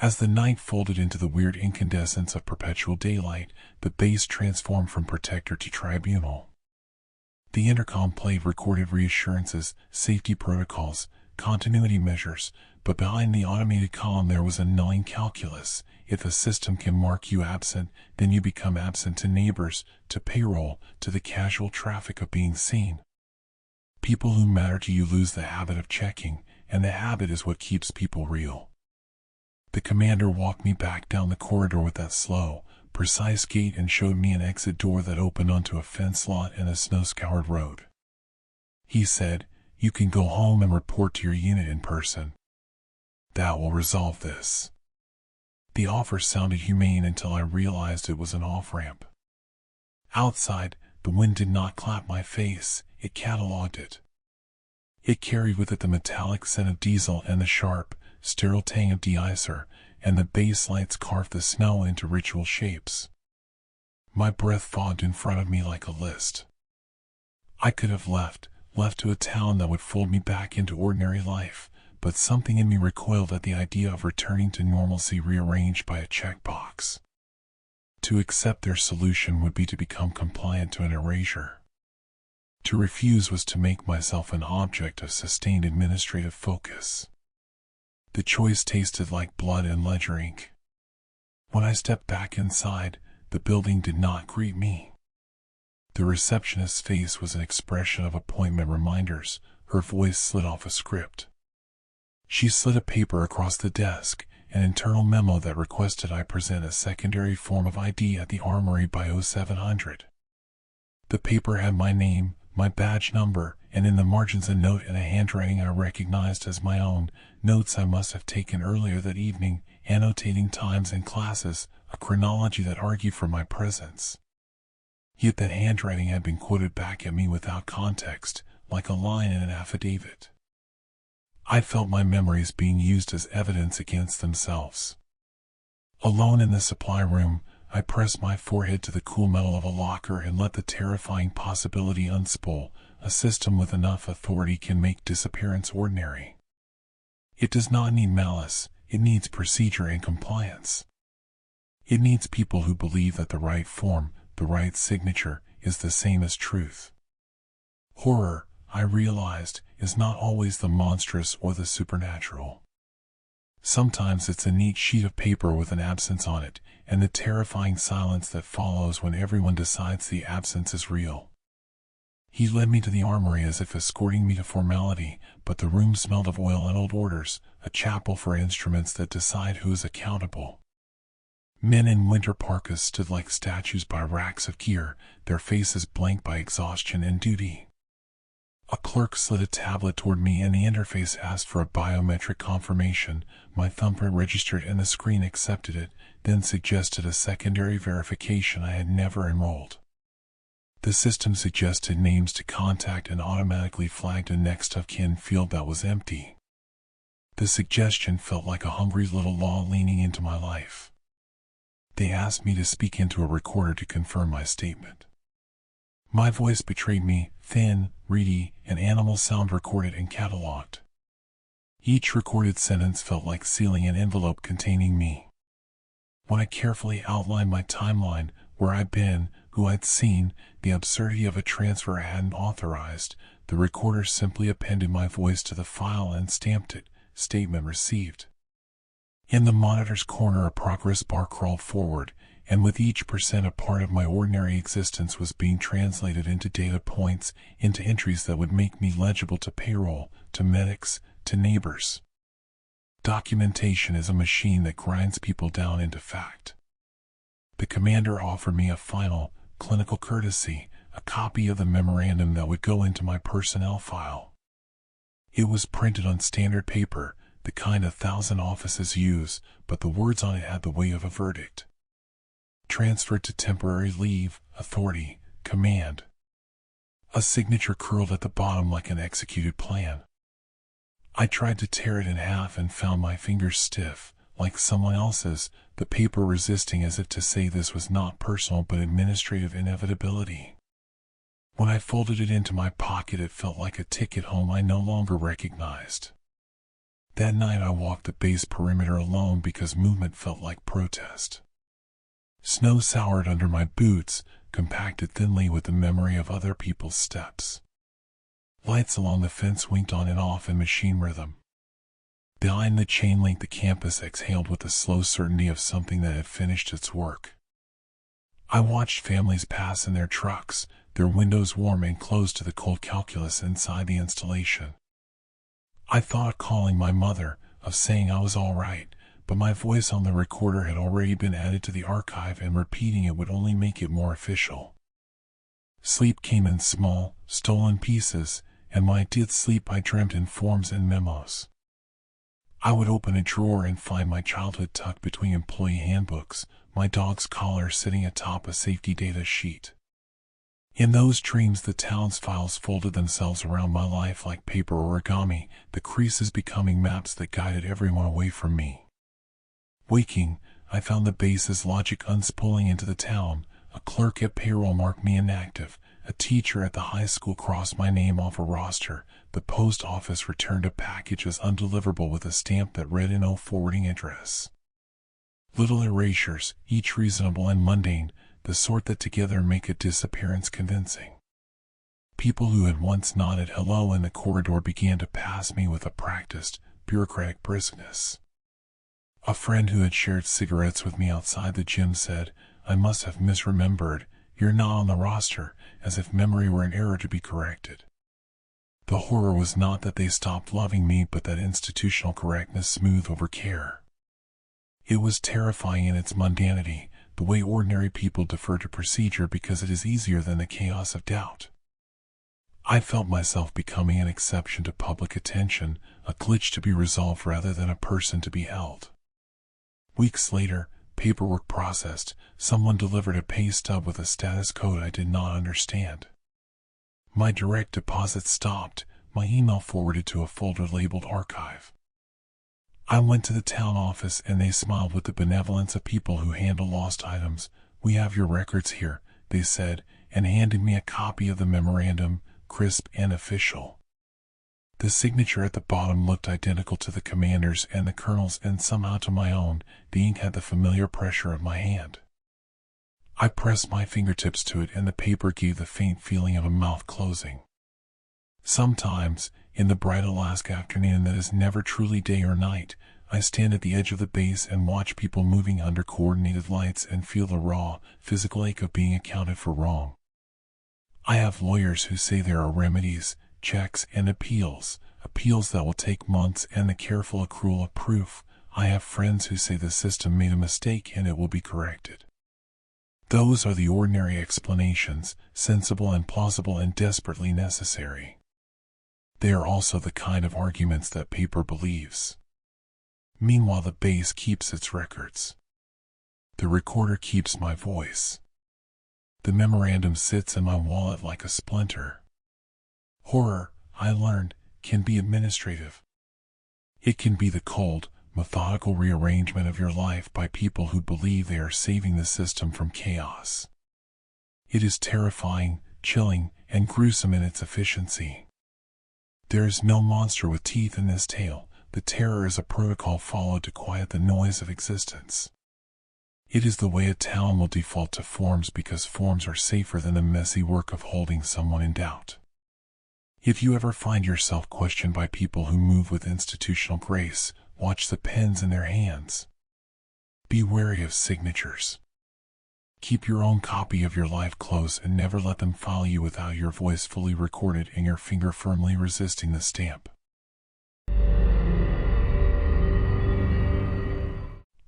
As the night folded into the weird incandescence of perpetual daylight, the base transformed from protector to tribunal. The intercom played recorded reassurances, safety protocols, continuity measures, but behind the automated column there was a gnawing calculus. If a system can mark you absent, then you become absent to neighbors, to payroll, to the casual traffic of being seen. People who matter to you lose the habit of checking, and the habit is what keeps people real. The commander walked me back down the corridor with that slow, precise gait and showed me an exit door that opened onto a fence lot and a snow-scoured road. He said, "You can go home and report to your unit in person. That will resolve this." The offer sounded humane until I realized it was an off-ramp. Outside, the wind did not clap my face, it catalogued it. It carried with it the metallic scent of diesel and the sharp, sterile tang of de-icer, and the base lights carved the snow into ritual shapes. My breath fogged in front of me like a list. I could have left to a town that would fold me back into ordinary life, but something in me recoiled at the idea of returning to normalcy rearranged by a checkbox. To accept their solution would be to become compliant to an erasure. To refuse was to make myself an object of sustained administrative focus. The choice tasted like blood and ledger ink. When I stepped back inside, the building did not greet me. The receptionist's face was an expression of appointment reminders, her voice slid off a script. She slid a paper across the desk, an internal memo that requested I present a secondary form of ID at the armory by 0700. The paper had my name, my badge number, and in the margins a note in a handwriting I recognized as my own, notes I must have taken earlier that evening, annotating times and classes, a chronology that argued for my presence. Yet that handwriting had been quoted back at me without context, like a line in an affidavit. I felt my memories being used as evidence against themselves. Alone in the supply room, I pressed my forehead to the cool metal of a locker and let the terrifying possibility unspool. A system with enough authority can make disappearance ordinary. It does not need malice, it needs procedure and compliance. It needs people who believe that the right form, the right signature, is the same as truth. Horror, I realized, is not always the monstrous or the supernatural. Sometimes it's a neat sheet of paper with an absence on it, and the terrifying silence that follows when everyone decides the absence is real. He led me to the armory as if escorting me to formality, but the room smelled of oil and old orders, a chapel for instruments that decide who is accountable. Men in winter parkas stood like statues by racks of gear, their faces blank by exhaustion and duty. A clerk slid a tablet toward me and the interface asked for a biometric confirmation. My thumbprint registered and the screen accepted it, then suggested a secondary verification I had never enrolled. The system suggested names to contact and automatically flagged a next of kin field that was empty. The suggestion felt like a hungry little law leaning into my life. They asked me to speak into a recorder to confirm my statement. My voice betrayed me, thin, reedy, an animal sound recorded and cataloged. Each recorded sentence felt like sealing an envelope containing me. When I carefully outlined my timeline, where I'd been, who I'd seen, the absurdity of a transfer I hadn't authorized, the recorder simply appended my voice to the file and stamped it, statement received. In the monitor's corner a progress bar crawled forward, and with each percent a part of my ordinary existence was being translated into data points, into entries that would make me legible to payroll, to medics, to neighbors. Documentation is a machine that grinds people down into fact. The commander offered me a final, clinical courtesy, a copy of the memorandum that would go into my personnel file. It was printed on standard paper, the kind 1,000 offices use, but the words on it had the weight of a verdict. Transferred to temporary leave, authority, command. A signature curled at the bottom like an executed plan. I tried to tear it in half and found my fingers stiff, like someone else's, the paper resisting as if to say this was not personal but administrative inevitability. When I folded it into my pocket it felt like a ticket home I no longer recognized. That night I walked the base perimeter alone because movement felt like protest. Snow soured under my boots, compacted thinly with the memory of other people's steps. Lights along the fence winked on and off in machine rhythm. Behind the chain link the campus exhaled with the slow certainty of something that had finished its work. I watched families pass in their trucks, their windows warm and closed to the cold calculus inside the installation. I thought of calling my mother, of saying I was all right, but my voice on the recorder had already been added to the archive and repeating it would only make it more official. Sleep came in small, stolen pieces, and when I did sleep I dreamt in forms and memos. I would open a drawer and find my childhood tucked between employee handbooks, my dog's collar sitting atop a safety data sheet. In those dreams the town's files folded themselves around my life like paper origami, the creases becoming maps that guided everyone away from me. Waking, I found the base's logic unspooling into the town. A clerk at payroll marked me inactive. A teacher at the high school crossed my name off a roster. The post office returned a package as undeliverable with a stamp that read no forwarding address. Little erasures, each reasonable and mundane, the sort that together make a disappearance convincing. People who had once nodded hello in the corridor began to pass me with a practiced, bureaucratic briskness. A friend who had shared cigarettes with me outside the gym said, "I must have misremembered. You're not on the roster," as if memory were an error to be corrected. The horror was not that they stopped loving me but that institutional correctness smoothed over care. It was terrifying in its mundanity, the way ordinary people defer to procedure because it is easier than the chaos of doubt. I felt myself becoming an exception to public attention, a glitch to be resolved rather than a person to be held. Weeks later, paperwork processed, someone delivered a pay stub with a status code I did not understand. My direct deposit stopped, my email forwarded to a folder labeled archive. I went to the town office and they smiled with the benevolence of people who handle lost items. "We have your records here," they said, and handed me a copy of the memorandum, crisp and official. The signature at the bottom looked identical to the commander's and the colonel's, and somehow to my own. The ink had the familiar pressure of my hand. I pressed my fingertips to it, and the paper gave the faint feeling of a mouth closing. Sometimes, in the bright Alaska afternoon that is never truly day or night, I stand at the edge of the base and watch people moving under coordinated lights and feel the raw, physical ache of being accounted for wrong. I have lawyers who say there are remedies, checks, and appeals that will take months and the careful accrual of proof. I have friends who say the system made a mistake and it will be corrected. Those are the ordinary explanations, sensible and plausible and desperately necessary. They are also the kind of arguments that paper believes. Meanwhile, the base keeps its records. The recorder keeps my voice. The memorandum sits in my wallet like a splinter. Horror, I learned, can be administrative. It can be the cold, methodical rearrangement of your life by people who believe they are saving the system from chaos. It is terrifying, chilling, and gruesome in its efficiency. There is no monster with teeth in this tale. The terror is a protocol followed to quiet the noise of existence. It is the way a town will default to forms because forms are safer than the messy work of holding someone in doubt. If you ever find yourself questioned by people who move with institutional grace, watch the pens in their hands. Be wary of signatures. Keep your own copy of your life close and never let them file you without your voice fully recorded and your finger firmly resisting the stamp.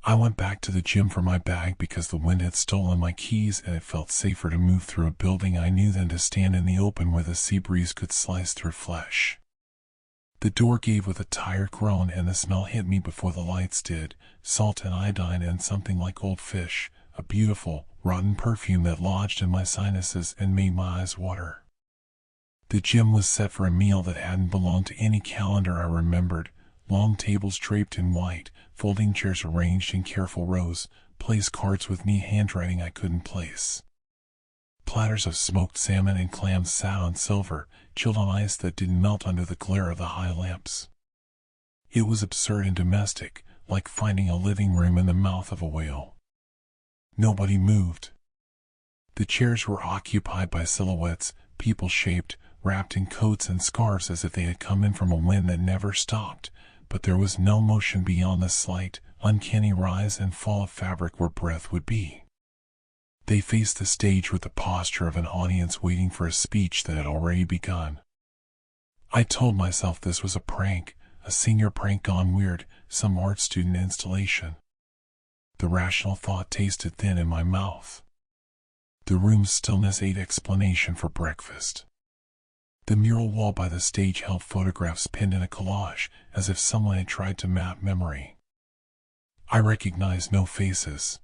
I went back to the gym for my bag because the wind had stolen my keys and it felt safer to move through a building I knew than to stand in the open where the sea breeze could slice through flesh. The door gave with a tired groan and the smell hit me before the lights did, salt and iodine and something like old fish, a beautiful, rotten perfume that lodged in my sinuses and made my eyes water. The gym was set for a meal that hadn't belonged to any calendar I remembered. Long tables draped in white, folding chairs arranged in careful rows, place cards with neat handwriting I couldn't place. Platters of smoked salmon and clams sat on silver, chilled on ice that didn't melt under the glare of the high lamps. It was absurd and domestic, like finding a living room in the mouth of a whale. Nobody moved. The chairs were occupied by silhouettes, people-shaped, wrapped in coats and scarves as if they had come in from a wind that never stopped, but there was no motion beyond the slight, uncanny rise and fall of fabric where breath would be. They faced the stage with the posture of an audience waiting for a speech that had already begun. I told myself this was a prank, a senior prank gone weird, some art student installation. The rational thought tasted thin in my mouth. The room's stillness ate explanation for breakfast. The mural wall by the stage held photographs pinned in a collage, as if someone had tried to map memory. I recognized no faces.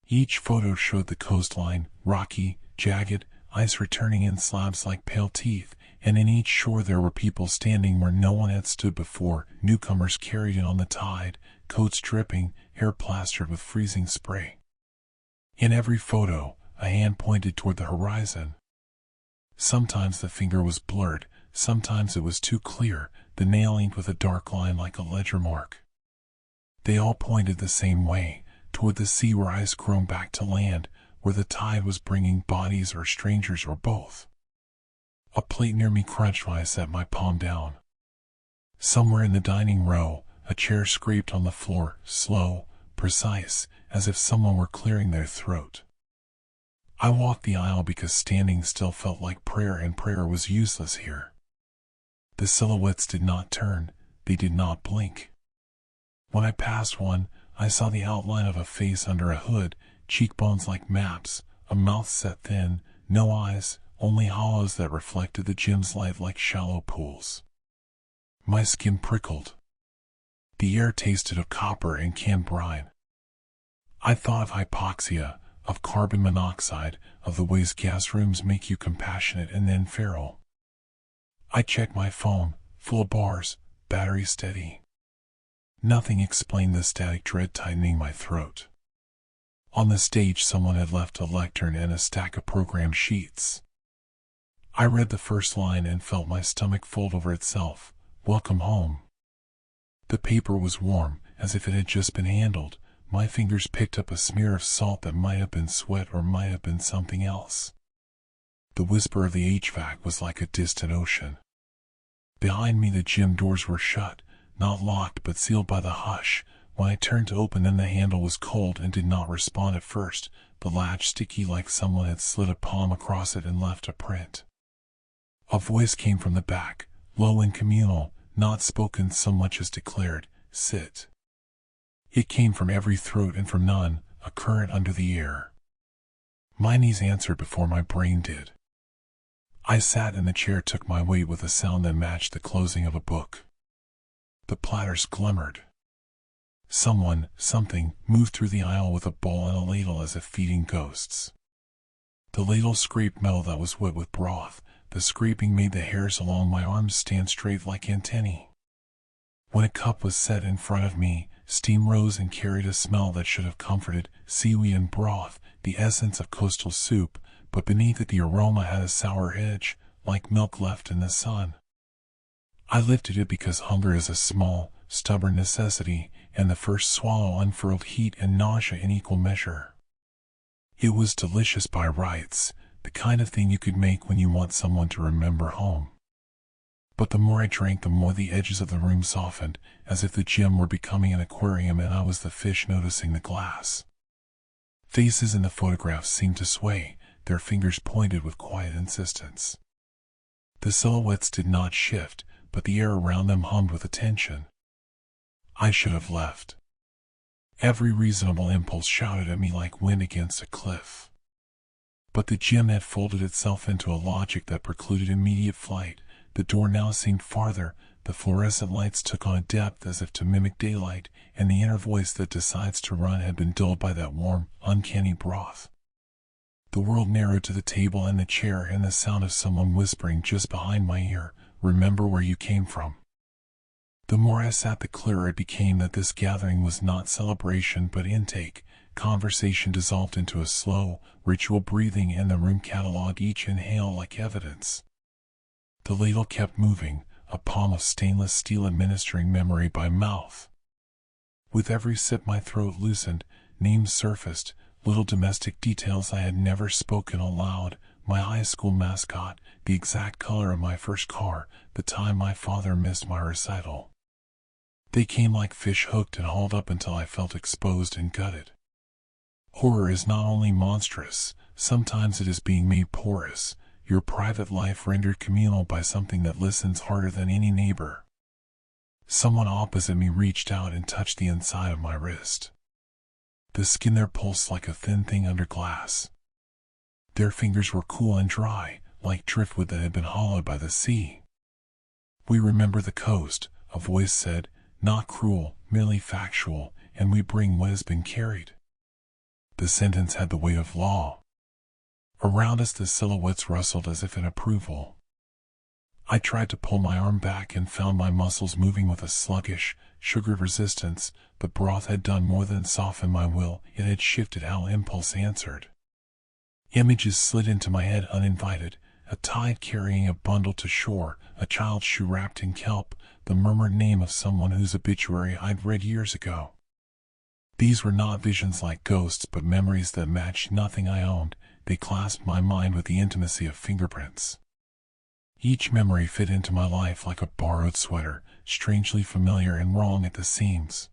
Each photo showed the coastline, rocky, jagged, ice returning in slabs like pale teeth, and in each shore there were people standing where no one had stood before, newcomers carried in on the tide, coats dripping, hair plastered with freezing spray. In every photo, a hand pointed toward the horizon. Sometimes the finger was blurred, sometimes it was too clear, the nail inked with a dark line like a ledger mark. They all pointed the same way, toward the sea where ice grown back to land, where the tide was bringing bodies or strangers or both. A plate near me crunched when I set my palm down. Somewhere in the dining row, a chair scraped on the floor, slow, precise, as if someone were clearing their throat. I walked the aisle because standing still felt like prayer, and prayer was useless here. The silhouettes did not turn, they did not blink. When I passed one, I saw the outline of a face under a hood, cheekbones like maps, a mouth set thin, no eyes, only hollows that reflected the gym's light like shallow pools. My skin prickled. The air tasted of copper and canned brine. I thought of hypoxia, of carbon monoxide, of the ways gas rooms make you compassionate and then feral. I checked my phone, full of bars, battery steady. Nothing explained the static dread tightening my throat. On the stage, someone had left a lectern and a stack of program sheets. I read the first line and felt my stomach fold over itself. Welcome home. The paper was warm, as if it had just been handled. My fingers picked up a smear of salt that might have been sweat or might have been something else. The whisper of the HVAC was like a distant ocean. Behind me, the gym doors were shut, not locked but sealed by the hush. When I turned to open them, the handle was cold and did not respond at first, the latch sticky like someone had slid a palm across it and left a print. A voice came from the back, low and communal, not spoken so much as declared, "Sit." It came from every throat and from none, a current under the air. My knees answered before my brain did. I sat and the chair took my weight with a sound that matched the closing of a book. The platters glimmered. Something, moved through the aisle with a bowl and a ladle as if feeding ghosts. The ladle scraped metal that was wet with broth. The scraping made the hairs along my arms stand straight like antennae. When a cup was set in front of me, steam rose and carried a smell that should have comforted: seaweed and broth, the essence of coastal soup, but beneath it the aroma had a sour edge, like milk left in the sun. I lifted it because hunger is a small, stubborn necessity, and the first swallow unfurled heat and nausea in equal measure. It was delicious by rights, the kind of thing you could make when you want someone to remember home. But the more I drank, the more the edges of the room softened, as if the gym were becoming an aquarium and I was the fish noticing the glass. Faces in the photographs seemed to sway, their fingers pointed with quiet insistence. The silhouettes did not shift, but the air around them hummed with attention. I should have left. Every reasonable impulse shouted at me like wind against a cliff. But the gym had folded itself into a logic that precluded immediate flight. The door now seemed farther, the fluorescent lights took on a depth as if to mimic daylight, and the inner voice that decides to run had been dulled by that warm, uncanny broth. The world narrowed to the table and the chair and the sound of someone whispering just behind my ear, "Remember where you came from." The more I sat, the clearer it became that this gathering was not celebration but intake. Conversation dissolved into a slow, ritual breathing, and the room cataloged each inhale like evidence. The ladle kept moving, a palm of stainless steel administering memory by mouth. With every sip my throat loosened, names surfaced, little domestic details I had never spoken aloud: my high school mascot, the exact color of my first car, the time my father missed my recital. They came like fish hooked and hauled up until I felt exposed and gutted. Horror is not only monstrous, sometimes it is being made porous, your private life rendered communal by something that listens harder than any neighbor. Someone opposite me reached out and touched the inside of my wrist. The skin there pulsed like a thin thing under glass. Their fingers were cool and dry, like driftwood that had been hollowed by the sea. "We remember the coast," a voice said, "not cruel, merely factual, and we bring what has been carried." The sentence had the weight of law. Around us the silhouettes rustled as if in approval. I tried to pull my arm back and found my muscles moving with a sluggish, sugared resistance, but broth had done more than soften my will, it had shifted how impulse answered. Images slid into my head uninvited: a tide carrying a bundle to shore, a child's shoe wrapped in kelp, the murmured name of someone whose obituary I'd read years ago. These were not visions like ghosts but memories that matched nothing I owned. They clasped my mind with the intimacy of fingerprints. Each memory fit into my life like a borrowed sweater, strangely familiar and wrong at the seams.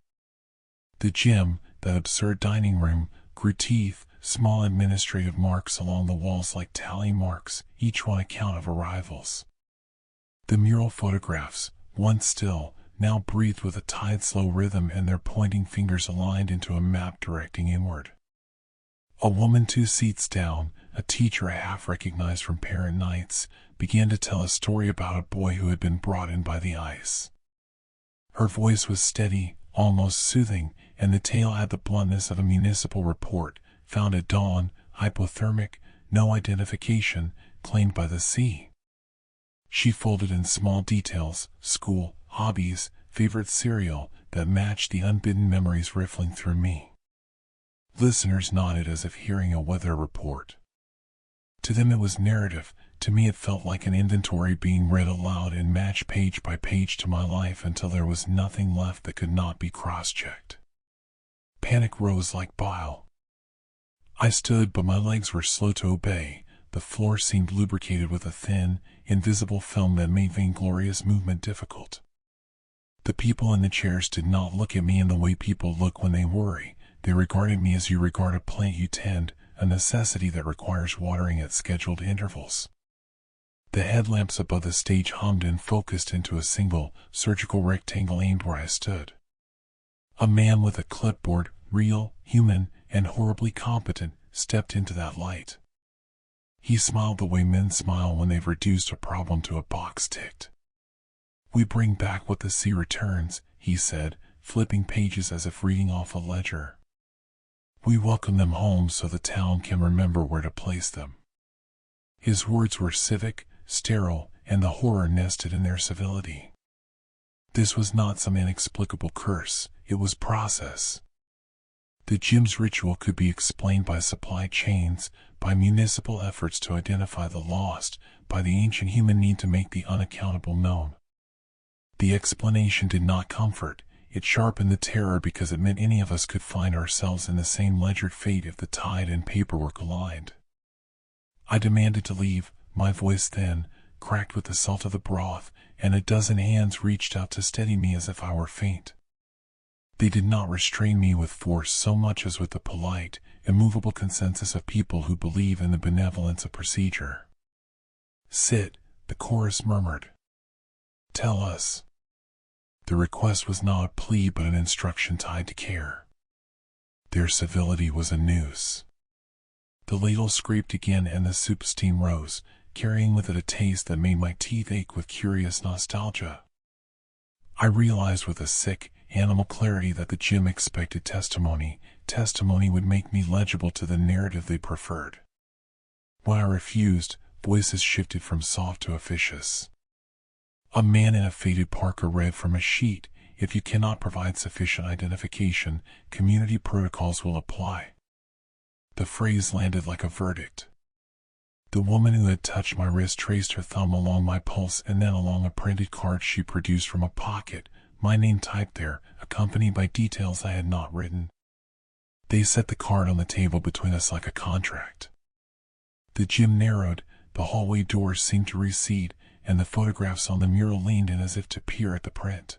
The gym, that absurd dining room, grew teeth, small administrative marks along the walls like tally marks, each one a count of arrivals. The mural photographs, once still, now breathed with a tide-slow rhythm, and their pointing fingers aligned into a map directing inward. A woman 2 seats down, a teacher I half recognized from parent nights, began to tell a story about a boy who had been brought in by the ice. Her voice was steady, almost soothing, and the tale had the bluntness of a municipal report: found at dawn, hypothermic, no identification, claimed by the sea. She folded in small details: school, hobbies, favorite cereal, that matched the unbidden memories riffling through me. Listeners nodded as if hearing a weather report. To them it was narrative. To me it felt like an inventory being read aloud and matched page by page to my life until there was nothing left that could not be cross-checked. Panic rose like bile. I stood, but my legs were slow to obey. The floor seemed lubricated with a thin, invisible film that made vainglorious movement difficult. The people in the chairs did not look at me in the way people look when they worry. They regarded me as you regard a plant you tend, a necessity that requires watering at scheduled intervals. The headlamps above the stage hummed and focused into a single, surgical rectangle aimed where I stood. A man with a clipboard, real, human, and horribly competent, stepped into that light. He smiled the way men smile when they've reduced a problem to a box ticked. "We bring back what the sea returns," he said, flipping pages as if reading off a ledger. "We welcome them home so the town can remember where to place them." His words were civic, sterile, and the horror nested in their civility. This was not some inexplicable curse, it was process. The gym's ritual could be explained by supply chains, by municipal efforts to identify the lost, by the ancient human need to make the unaccountable known. The explanation did not comfort, it sharpened the terror because it meant any of us could find ourselves in the same ledgered fate if the tide and paperwork aligned. I demanded to leave, my voice thin, cracked with the salt of the broth, and a dozen hands reached out to steady me as if I were faint. They did not restrain me with force so much as with the polite, immovable consensus of people who believe in the benevolence of procedure. "Sit," the chorus murmured. "Tell us." The request was not a plea but an instruction tied to care. Their civility was a noose. The ladle scraped again and the soup steam rose, carrying with it a taste that made my teeth ache with curious nostalgia. I realized with a sick, animal clarity that the gym expected testimony. Testimony would make me legible to the narrative they preferred. When I refused, voices shifted from soft to officious. A man in a faded parka read from a sheet, "If you cannot provide sufficient identification, community protocols will apply." The phrase landed like a verdict. The woman who had touched my wrist traced her thumb along my pulse and then along a printed card she produced from a pocket, my name typed there, accompanied by details I had not written. They set the card on the table between us like a contract. The gym narrowed, the hallway doors seemed to recede, and the photographs on the mural leaned in as if to peer at the print.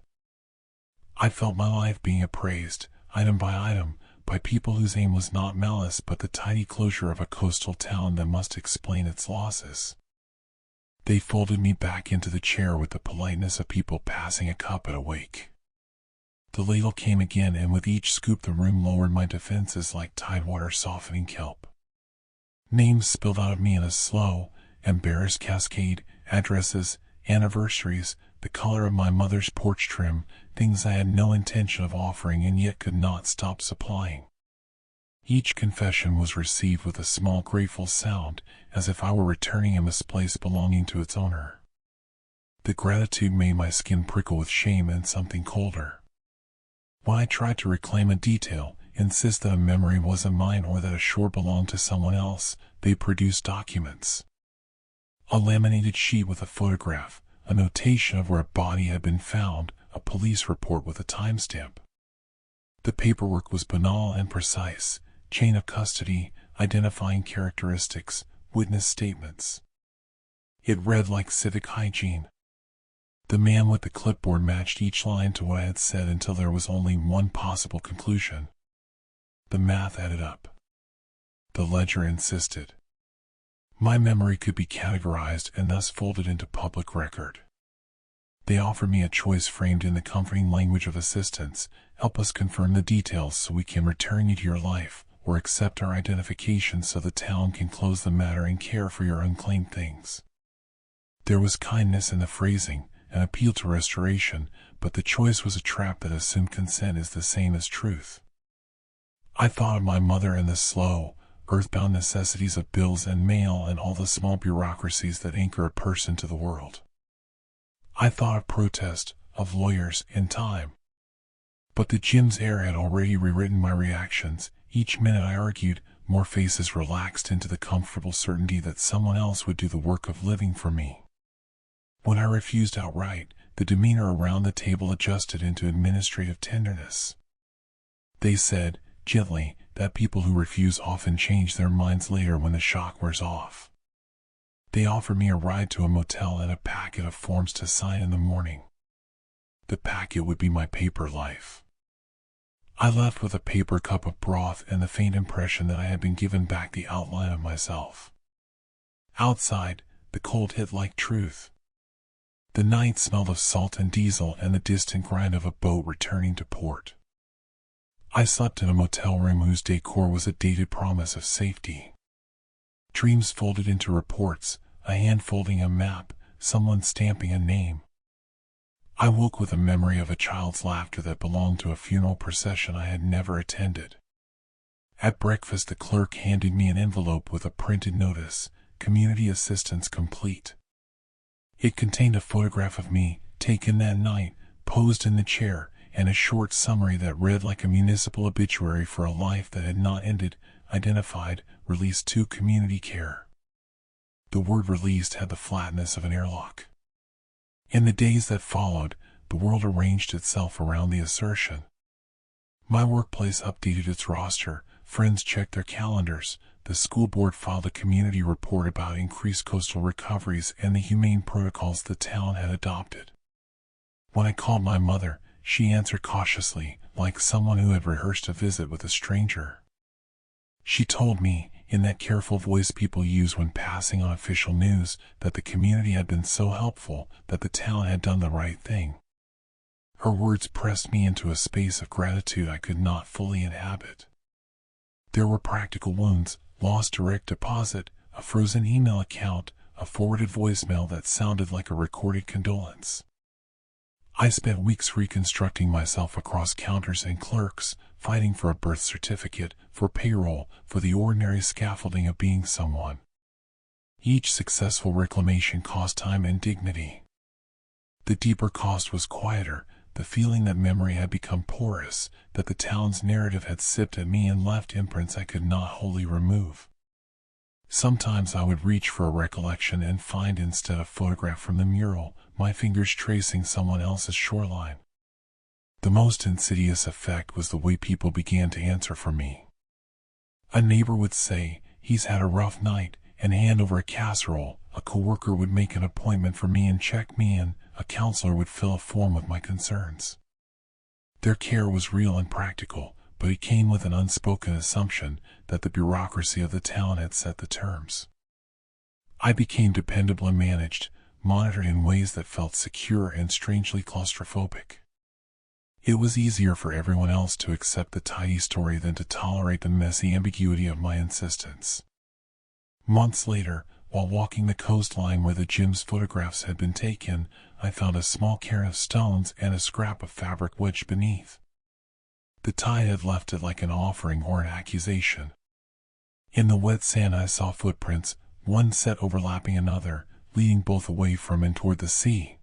I felt my life being appraised, item by item, by people whose aim was not malice but the tidy closure of a coastal town that must explain its losses. They folded me back into the chair with the politeness of people passing a cup at a wake. The ladle came again, and with each scoop the room lowered my defenses like tidewater softening kelp. Names spilled out of me in a slow, embarrassed cascade, addresses, anniversaries, the color of my mother's porch trim, things I had no intention of offering and yet could not stop supplying. Each confession was received with a small grateful sound, as if I were returning a misplaced belonging to its owner. The gratitude made my skin prickle with shame and something colder. When I tried to reclaim a detail, insist that a memory wasn't mine or that a shore belonged to someone else, they produced documents. A laminated sheet with a photograph, a notation of where a body had been found, a police report with a timestamp. The paperwork was banal and precise: chain of custody, identifying characteristics, witness statements. It read like civic hygiene. The man with the clipboard matched each line to what I had said until there was only one possible conclusion. The math added up. The ledger insisted. My memory could be categorized and thus folded into public record. They offered me a choice framed in the comforting language of assistance: help us confirm the details so we can return you to your life, or accept our identification so the town can close the matter and care for your unclaimed things. There was kindness in the phrasing, an appeal to restoration, but the choice was a trap that assumed consent is the same as truth. I thought of my mother and the slow, earthbound necessities of bills and mail and all the small bureaucracies that anchor a person to the world. I thought of protest, of lawyers, and time. But the gym's air had already rewritten my reactions. Each minute I argued, more faces relaxed into the comfortable certainty that someone else would do the work of living for me. When I refused outright, the demeanor around the table adjusted into administrative tenderness. They said, gently, that people who refuse often change their minds later when the shock wears off. They offered me a ride to a motel and a packet of forms to sign in the morning. The packet would be my paper life. I left with a paper cup of broth and the faint impression that I had been given back the outline of myself. Outside, the cold hit like truth. The night smelled of salt and diesel and the distant grind of a boat returning to port. I slept in a motel room whose decor was a dated promise of safety. Dreams folded into reports, a hand folding a map, someone stamping a name. I woke with a memory of a child's laughter that belonged to a funeral procession I had never attended. At breakfast, the clerk handed me an envelope with a printed notice, "Community Assistance Complete." It contained a photograph of me, taken that night, posed in the chair, and a short summary that read like a municipal obituary for a life that had not ended, identified, released to community care. The word released had the flatness of an airlock. In the days that followed, the world arranged itself around the assertion. My workplace updated its roster, friends checked their calendars, the school board filed a community report about increased coastal recoveries and the humane protocols the town had adopted. When I called my mother, she answered cautiously, like someone who had rehearsed a visit with a stranger. She told me, in that careful voice people use when passing on official news, that the community had been so helpful, that the town had done the right thing. Her words pressed me into a space of gratitude I could not fully inhabit. There were practical wounds, lost direct deposit, a frozen email account, a forwarded voicemail that sounded like a recorded condolence. I spent weeks reconstructing myself across counters and clerks, fighting for a birth certificate, for payroll, for the ordinary scaffolding of being someone. Each successful reclamation cost time and dignity. The deeper cost was quieter, the feeling that memory had become porous, that the town's narrative had sipped at me and left imprints I could not wholly remove. Sometimes I would reach for a recollection and find instead a photograph from the mural, my fingers tracing someone else's shoreline. The most insidious effect was the way people began to answer for me. A neighbor would say, "He's had a rough night," and hand over a casserole. A coworker would make an appointment for me and check me in. A counselor would fill a form with my concerns. Their care was real and practical, but it came with an unspoken assumption that the bureaucracy of the town had set the terms. I became dependable and managed, monitored in ways that felt secure and strangely claustrophobic. It was easier for everyone else to accept the tidy story than to tolerate the messy ambiguity of my insistence. Months later, while walking the coastline where the gym's photographs had been taken, I found a small cairn of stones and a scrap of fabric wedged beneath. The tide had left it like an offering or an accusation. In the wet sand I saw footprints, one set overlapping another, leading both away from and toward the sea.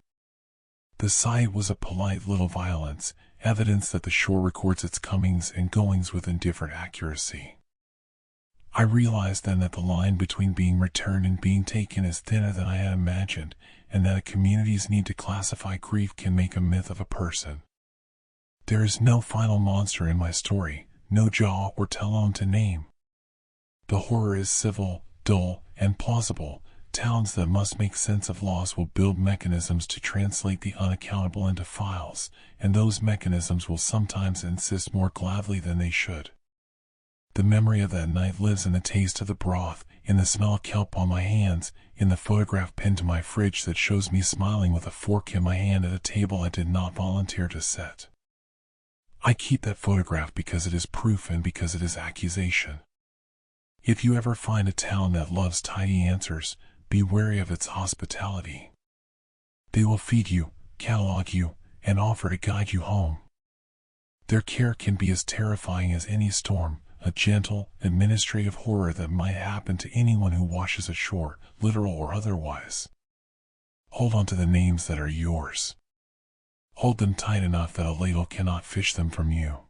The sight was a polite little violence, evidence that the shore records its comings and goings with indifferent accuracy. I realized then that the line between being returned and being taken is thinner than I had imagined, and that a community's need to classify grief can make a myth of a person. There is no final monster in my story, no jaw or talon to name. The horror is civil, dull, and plausible. Towns that must make sense of loss will build mechanisms to translate the unaccountable into files, and those mechanisms will sometimes insist more gladly than they should. The memory of that night lives in the taste of the broth, in the smell of kelp on my hands, in the photograph pinned to my fridge that shows me smiling with a fork in my hand at a table I did not volunteer to set. I keep that photograph because it is proof and because it is accusation. If you ever find a town that loves tidy answers, be wary of its hospitality. They will feed you, catalog you, and offer to guide you home. Their care can be as terrifying as any storm, a gentle, administrative horror that might happen to anyone who washes ashore, literal or otherwise. Hold on to the names that are yours. Hold them tight enough that a ladle cannot fish them from you.